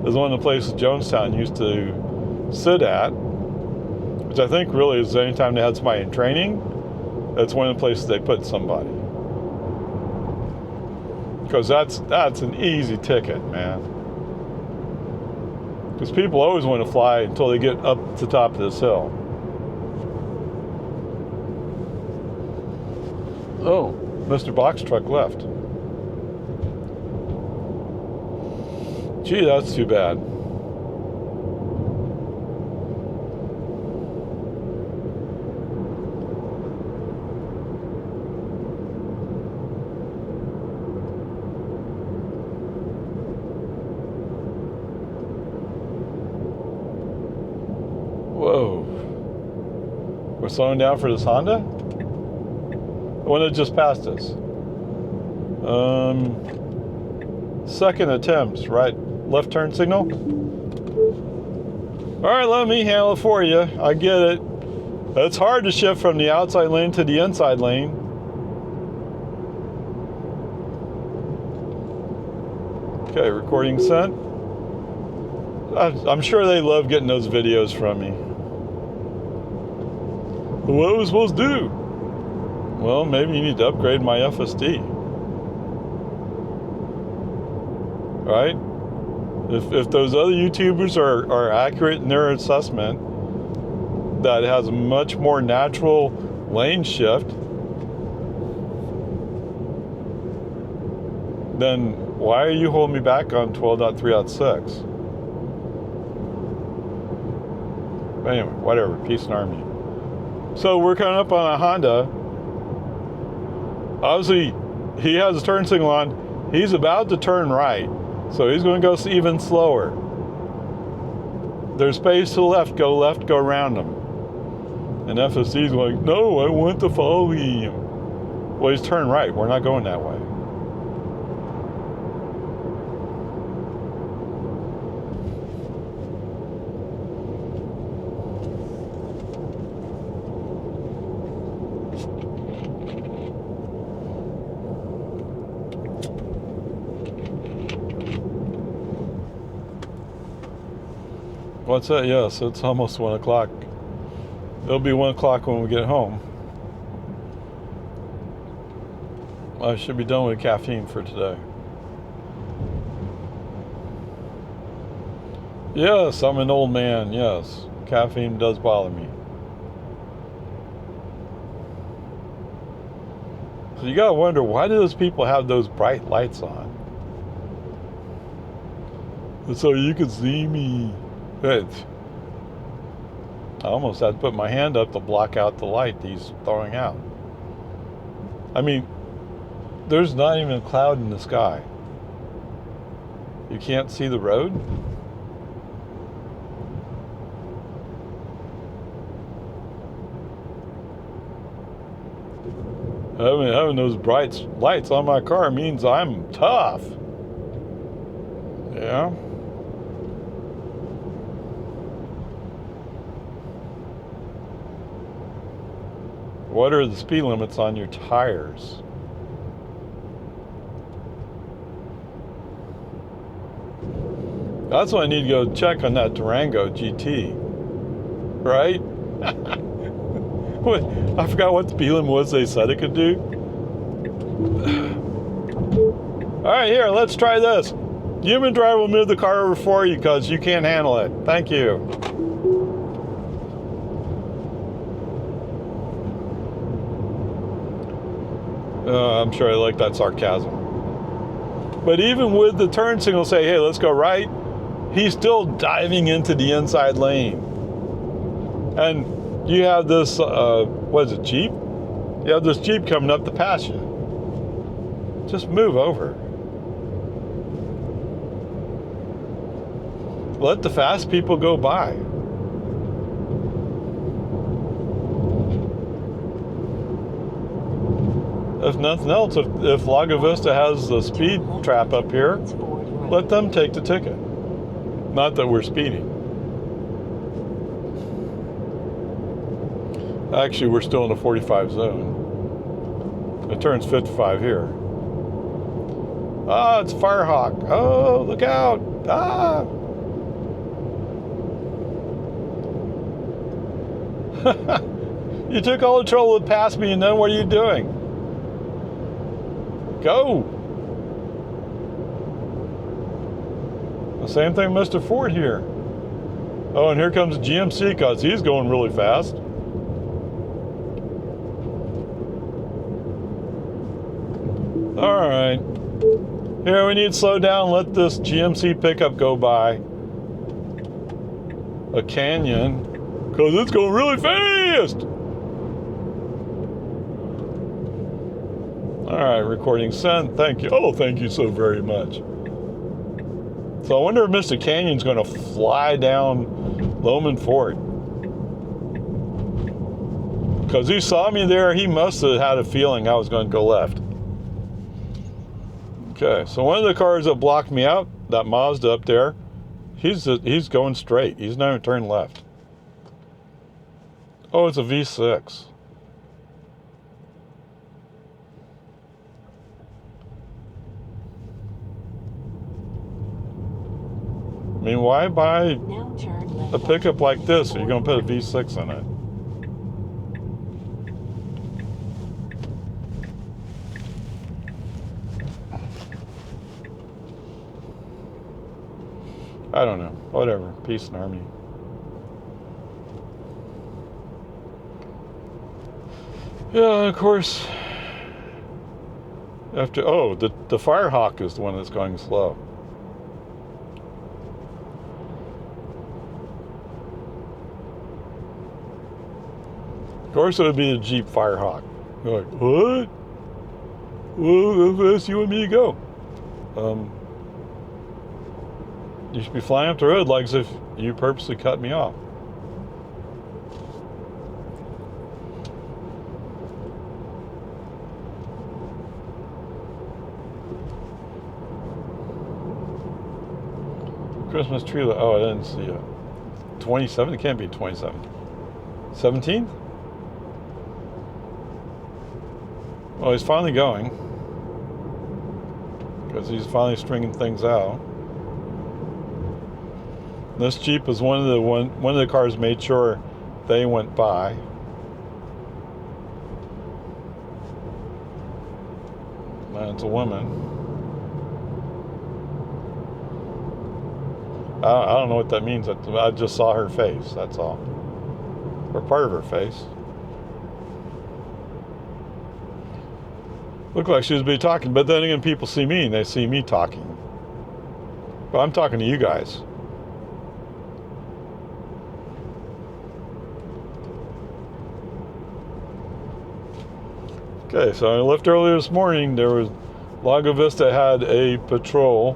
[SPEAKER 1] is one of the places Jonestown used to sit at, which I think really is anytime they had somebody in training, that's one of the places they put somebody. Because that's an easy ticket, man. Because people always want to fly until they get up to the top of this hill. Oh, Mr. Box Truck left. Gee, that's too bad. Whoa. We're slowing down for this Honda? The one that just passed us. Second attempts, right? Left turn signal? Alright, let me handle it for you. I get it. It's hard to shift from the outside lane to the inside lane. Okay, recording sent. I'm sure they love getting those videos from me. What was I supposed to do? Well, maybe you need to upgrade my FSD. Right? If those other YouTubers are accurate in their assessment that it has a much more natural lane shift, then why are you holding me back on 12.3.6? Anyway, whatever, peace and harmony. So we're coming up on a Honda. Obviously, he has a turn signal on. He's about to turn right, so he's going to go even slower. There's space to the left, go around him. And FSD's like, no, I want to follow him. Well, he's turned right. We're not going that way. What's that? Yes, it's almost 1 o'clock. It'll be 1 o'clock when we get home. I should be done with caffeine for today. Yes, I'm an old man, yes. Caffeine does bother me. So you gotta wonder, why do those people have those bright lights on? So you can see me. I almost had to put my hand up to block out the light he's throwing out. I mean, there's not even a cloud in the sky. You can't see the road? Having those bright lights on my car means I'm tough. Yeah. What are the speed limits on your tires? That's what I need to go check on that Durango GT. Right? What, I forgot what the speed limit was they said it could do. Alright, here, let's try this. Human driver will move the car over for you because you can't handle it. Thank you. I'm sure I like that sarcasm. But even with the turn signal say, hey, let's go right, he's still diving into the inside lane. And you have this, what is it, Jeep? You have this Jeep coming up to pass you. Just move over. Let the fast people go by. If nothing else, if Lago Vista has the speed trap up here, let them take the ticket. Not that we're speeding. Actually, we're still in the 45 zone. It turns 55 here. Ah, it's Firehawk. Oh, look out. Ah. You took all the trouble to pass me, and then what are you doing? Go. The same thing, Mr. Ford here. Oh, and here comes GMC because he's going really fast. All right. Here, we need to slow down. Let this GMC pickup go by a canyon because it's going really fast. All right, recording sent. Thank you. Oh, thank you so very much. So I wonder if Mr. Canyon's going to fly down Loman Fort. Because he saw me there, he must have had a feeling I was going to go left. Okay, so one of the cars that blocked me out, that Mazda up there, he's going straight. He's not even turning left. Oh, it's a V6. I mean, why buy a pickup like this if you're going to put a V6 in it? I don't know. Whatever. Peace and harmony. Yeah, of course. After the Firehawk is the one that's going slow. Of course, it would be a Jeep Firehawk. You're like, what? Well, how fast do you want me to go? You should be flying up the road like as if you purposely cut me off. Christmas tree. Oh, I didn't see it. 27? It can't be 27. 17th? Well, he's finally going. Because he's finally stringing things out. This Jeep is one of the cars made sure they went by. And it's a woman. I don't know what that means. I just saw her face, that's all. Or part of her face. Looked like she was be talking, but then again, people see me and they see me talking. But I'm talking to you guys. Okay, so I left earlier this morning. There was Lago Vista had a patrol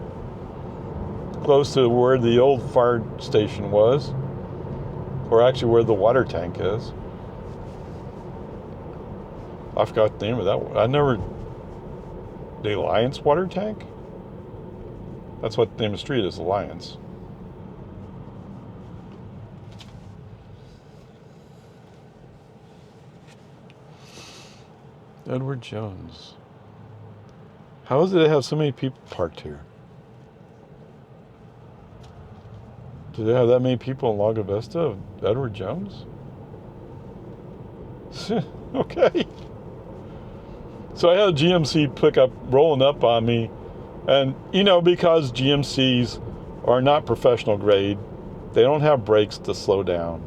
[SPEAKER 1] close to where the old fire station was, or actually where the water tank is. I forgot the name of that one. The Alliance water tank? That's what the name of the street is, Alliance. Edward Jones. How is it they have so many people parked here? Do they have that many people in Lago Vista? Edward Jones? Okay. So I had a GMC pickup rolling up on me, and because GMCs are not professional grade, they don't have brakes to slow down.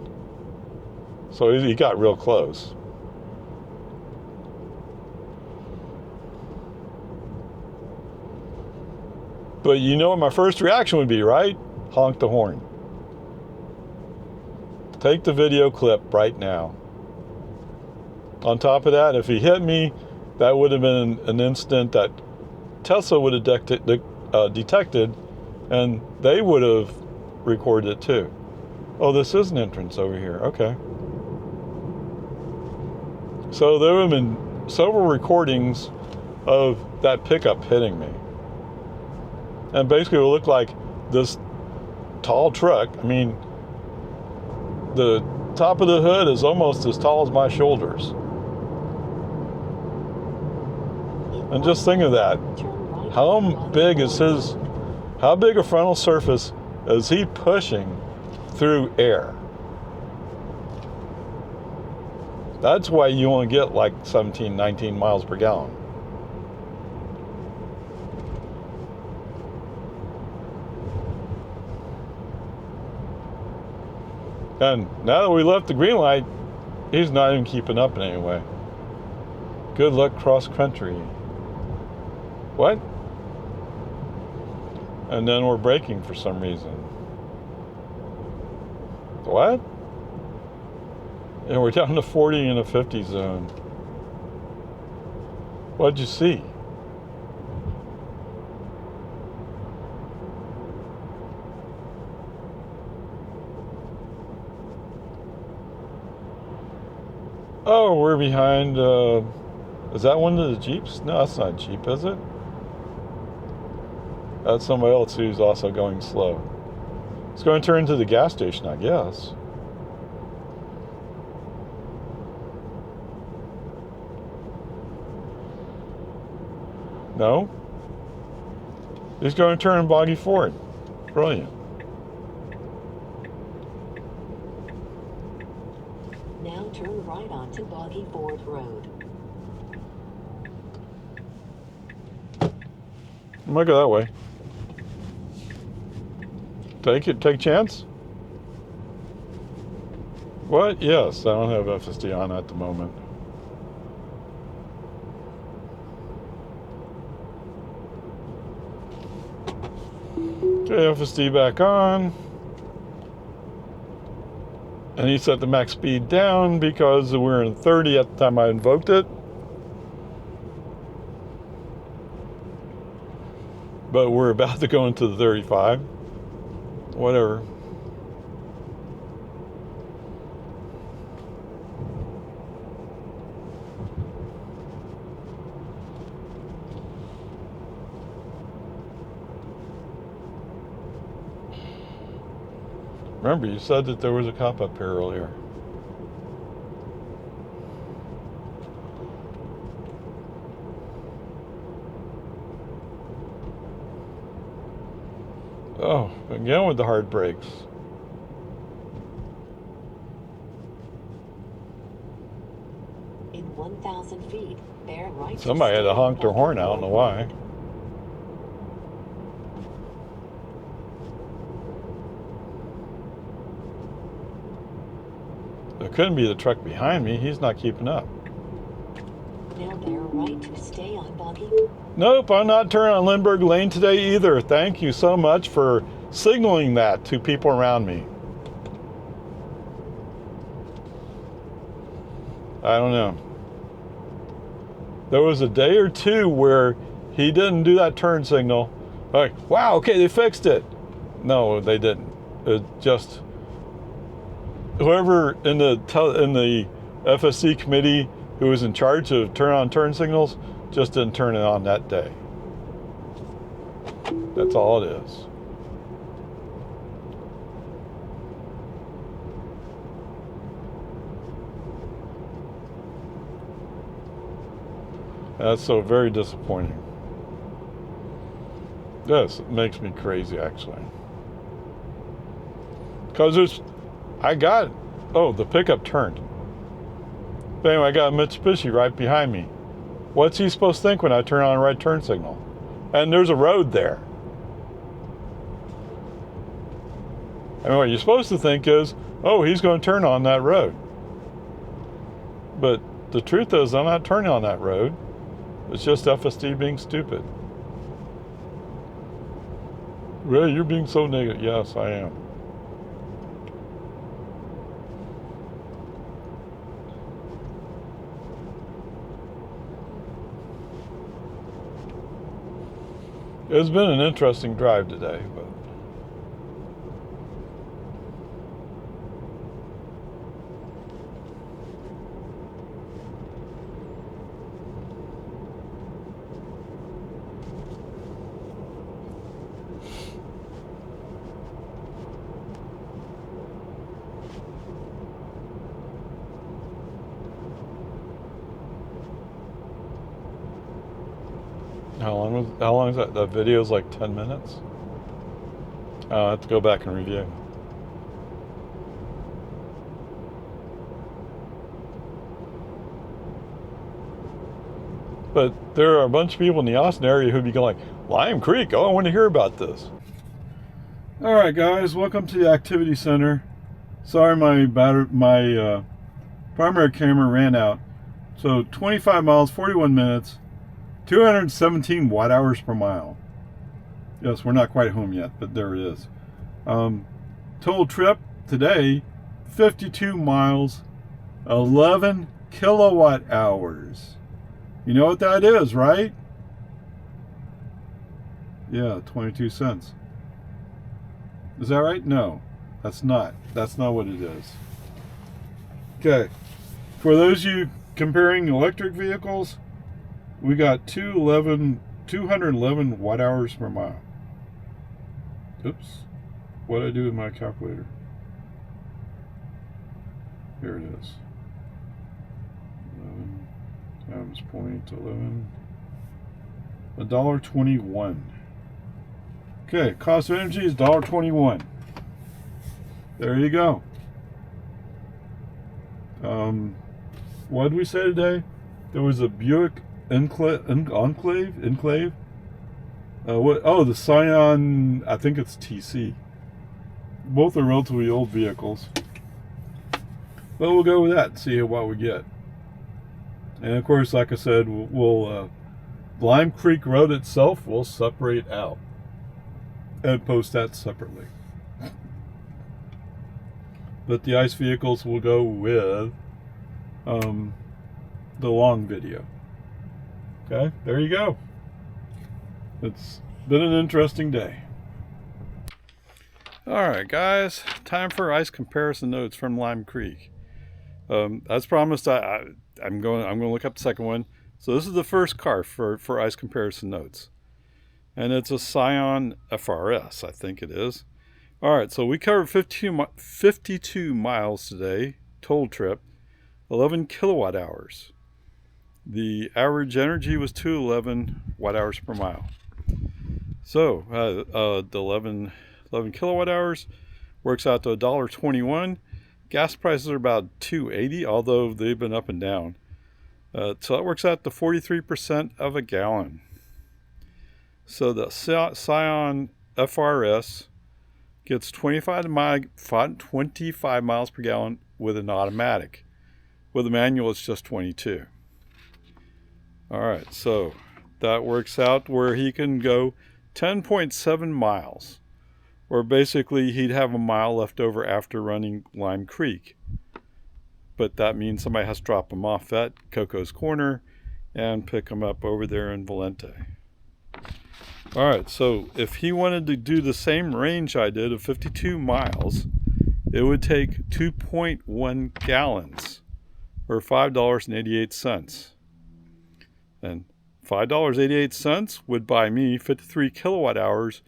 [SPEAKER 1] So he got real close. But you know what my first reaction would be, right? Honk the horn. Take the video clip right now. On top of that, if he hit me, that would have been an incident that Tesla would have detected, and they would have recorded it too. Oh, this is an entrance over here. Okay. So there have been several recordings of that pickup hitting me. And basically it would look like this tall truck. I mean, the top of the hood is almost as tall as my shoulders. And just think of that. How big is his, how big a frontal surface is he pushing through air? That's why you only get like 17, 19 miles per gallon. And now that we left the green light, he's not even keeping up in any way. Good luck cross country. What? And then we're braking for some reason. What? And we're down to 40 in a 50 zone. What'd you see? Oh, we're behind, is that one of the Jeeps? No, that's not a Jeep, is it? That's somebody else who's also going slow. It's going to turn into the gas station, I guess. No? He's going to turn and boggy forward. Brilliant.
[SPEAKER 2] Now turn right onto Boggy Ford Road.
[SPEAKER 1] I might go that way. Take it, take a chance? What? Yes, I don't have FSD on at the moment. Okay, FSD back on. And he set the max speed down because we were in 30 at the time I invoked it. But we're about to go into the 35. Whatever. Remember, you said that there was a cop up here earlier. Oh, again with the hard brakes.
[SPEAKER 2] In 1,000 feet, bear right.
[SPEAKER 1] Somebody had to honk their horn out, I don't know why. It couldn't be the truck behind me, he's not keeping up.
[SPEAKER 2] Now bear right to stay on Boggy.
[SPEAKER 1] Nope, I'm not turning on Lindbergh Lane today either. Thank you so much for signaling that to people around me. I don't know. There was a day or two where he didn't do that turn signal. Like, wow, okay, they fixed it. No, they didn't. It just whoever in the FSD committee who was in charge of turn signals just didn't turn it on that day. That's all it is. That's so very disappointing. Yes, it makes me crazy actually. Because the pickup turned. But anyway, I got a Mitsubishi right behind me. What's he supposed to think when I turn on a right turn signal? And there's a road there. I mean, what you're supposed to think is, oh, he's going to turn on that road. But the truth is, I'm not turning on that road. It's just FSD being stupid. Ray, you're being so negative. Yes, I am. It's been an interesting drive today, but how long was it? how long is that? That video is like 10 minutes. I have to go back and review. But there are a bunch of people in the Austin area who'd be going like, Lime Creek, oh, I want to hear about this. All right, guys, welcome to the activity center. Sorry, my primary camera ran out. So 25 miles, 41 minutes, 217 watt hours per mile. Yes, we're not quite home yet, but there it is. Total trip today, 52 miles, 11 kilowatt hours. You know what that is, right? Yeah, 22 cents. Is that right? No, that's not. That's not what it is. Okay. For those of you comparing electric vehicles, we got 211 watt hours per mile. Oops. What did I do with my calculator? Here it is. 11 times 0.11. $1.21. Okay, cost of energy is $1.21. There you go. What did we say today? There was a Buick Enclave. What? Oh, the Scion. I think it's TC. Both are relatively old vehicles. But we'll go with that and see what we get. And of course, like I said, we'll Lime Creek Road itself will separate out and post that separately. But the ICE vehicles will go with the long video. Okay, there you go. It's been an interesting day. All right, guys, time for ICE comparison notes from Lime Creek. As promised, I'm going to look up the second one. So this is the first car for ICE comparison notes, and it's a Scion FRS, I think it is. All right, so we covered 52 miles today, total trip, 11 kilowatt hours. The average energy was 211 watt hours per mile. So the 11 kilowatt hours works out to $1.21. Gas prices are about $2.80, although they've been up and down. So that works out to 43% of a gallon. So the Scion FRS gets 25 miles per gallon with an automatic. With a manual, it's just 22. All right, so that works out where he can go 10.7 miles, or basically he'd have a mile left over after running Lime Creek. But that means somebody has to drop him off at Cocos Corner and pick him up over there in Valente. All right, so if he wanted to do the same range I did of 52 miles, it would take 2.1 gallons, or $5.88. And $5.88 would buy me 53 kilowatt hours,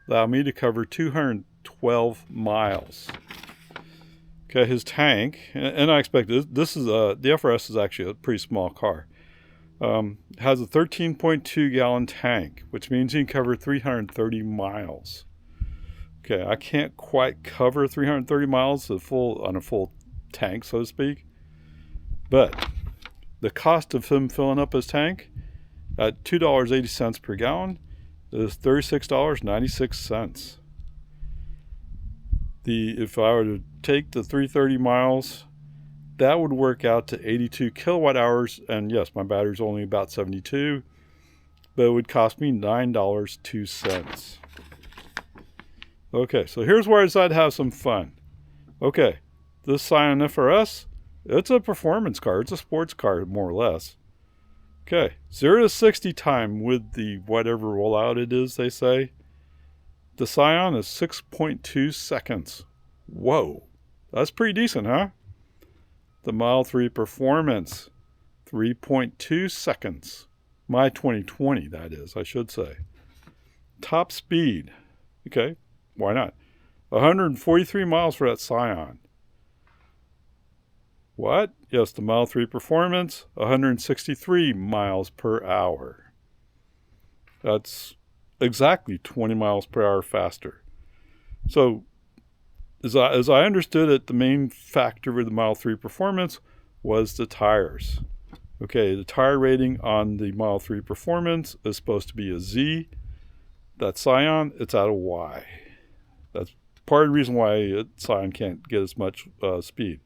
[SPEAKER 1] allow me to cover 212 miles. Okay, his tank, and I expect this is the FRS is actually a pretty small car. Has a 13.2 gallon tank, which means you can cover 330 miles. Okay, I can't quite cover 330 miles on a full tank, so to speak. But the cost of him filling up his tank at $2.80 per gallon is $36.96. If I were to take the 330 miles, that would work out to 82 kilowatt hours, and yes, my battery's only about 72, but it would cost me $9.02. Okay, so here's where I decided to have some fun. Okay, this Scion FRS, it's a performance car. It's a sports car, more or less. Okay, 0 to 60 time with the whatever rollout it is, they say. The Scion is 6.2 seconds. Whoa, that's pretty decent, huh? The Mile 3 performance, 3.2 seconds. My 2020, that is, I should say. Top speed, okay, why not? 143 miles for that Scion. What? Yes, the Mile 3 performance, 163 miles per hour. That's exactly 20 miles per hour faster. So as I understood it, the main factor with the Model 3 performance was the tires. Okay, the tire rating on the Model 3 performance is supposed to be a Z. That Scion, it's at a Y. That's part of the reason why Scion can't get as much speed.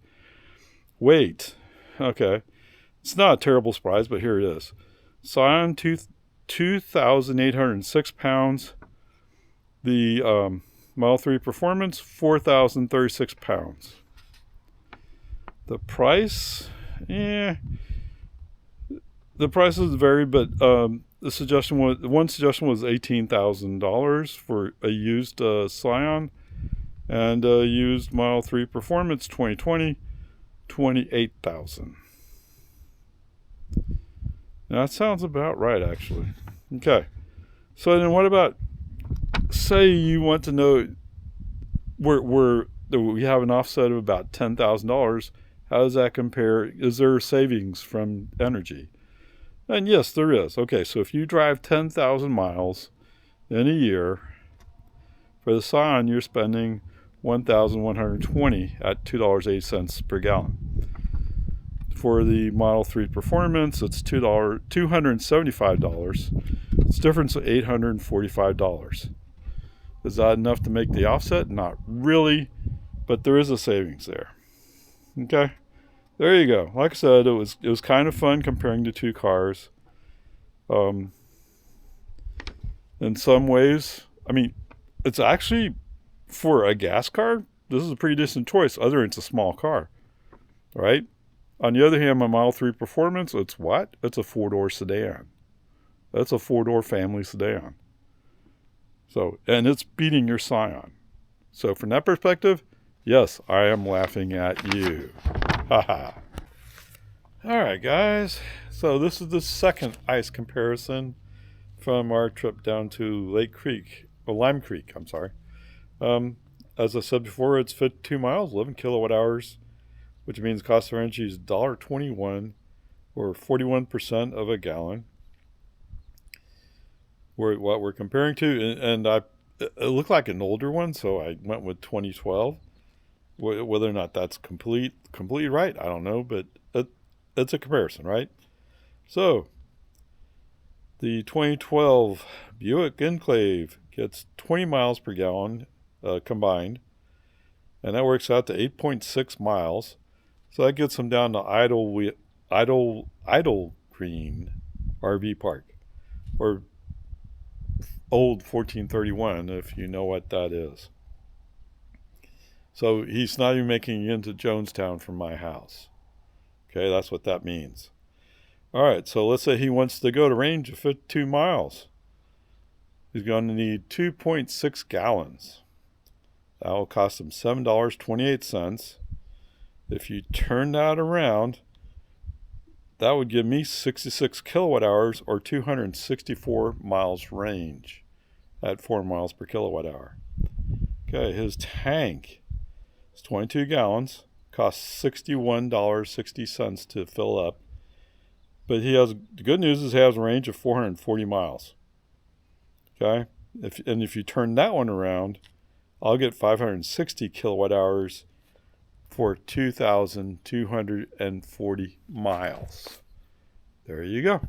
[SPEAKER 1] Weight. Okay. It's not a terrible surprise, but here it is. Scion, 2,806 pounds. The Model 3 Performance, 4,036 pounds. The price, the prices vary, but one suggestion was $18,000 for a used Scion, and a used Model 3 Performance 2020, $28,000. That sounds about right, actually. Okay, so then what about, say you want to know we have an offset of about $10,000. How does that compare? Is there savings from energy? And yes, there is. Okay, so if you drive 10,000 miles in a year, for the Scion, you're spending $1,120 at $2.80 per gallon. For the Model 3 Performance, it's $275. It's a difference of $845. Is that enough to make the offset? Not really, but there is a savings there. Okay, there you go. Like I said, it was kind of fun comparing the two cars. In some ways, I mean, it's actually, for a gas car, this is a pretty decent choice, other than it's a small car, right? On the other hand, my Model 3 Performance, it's what? It's a 4-door sedan. That's a 4-door family sedan. So, and it's beating your Scion. So from that perspective, yes, I am laughing at you. Haha. All right, guys. So this is the second ice comparison from our trip down to Lime Creek, I'm sorry. As I said before, it's 52 miles, 11 kilowatt hours, which means cost of energy is $1.21, or 41% of a gallon. What we're comparing to, and it looked like an older one, so I went with 2012. Whether or not that's completely right, I don't know, but it's a comparison, right? So the 2012 Buick Enclave gets 20 miles per gallon combined, and that works out to 8.6 miles. So that gets them down to Idle Green RV Park, or Old 1431, if you know what that is. So he's not even making it into Jonestown from my house. Okay, that's what that means. All right, so let's say he wants to go to range of 52 miles. He's going to need 2.6 gallons. That will cost him $7.28. If you turn that around, that would give me 66 kilowatt hours, or 264 miles range at 4 miles per kilowatt hour. Okay, his tank is 22 gallons, costs $61.60 to fill up. But the good news is he has a range of 440 miles. Okay, if you turn that one around, I'll get 560 kilowatt hours for 2,240 miles. There you go.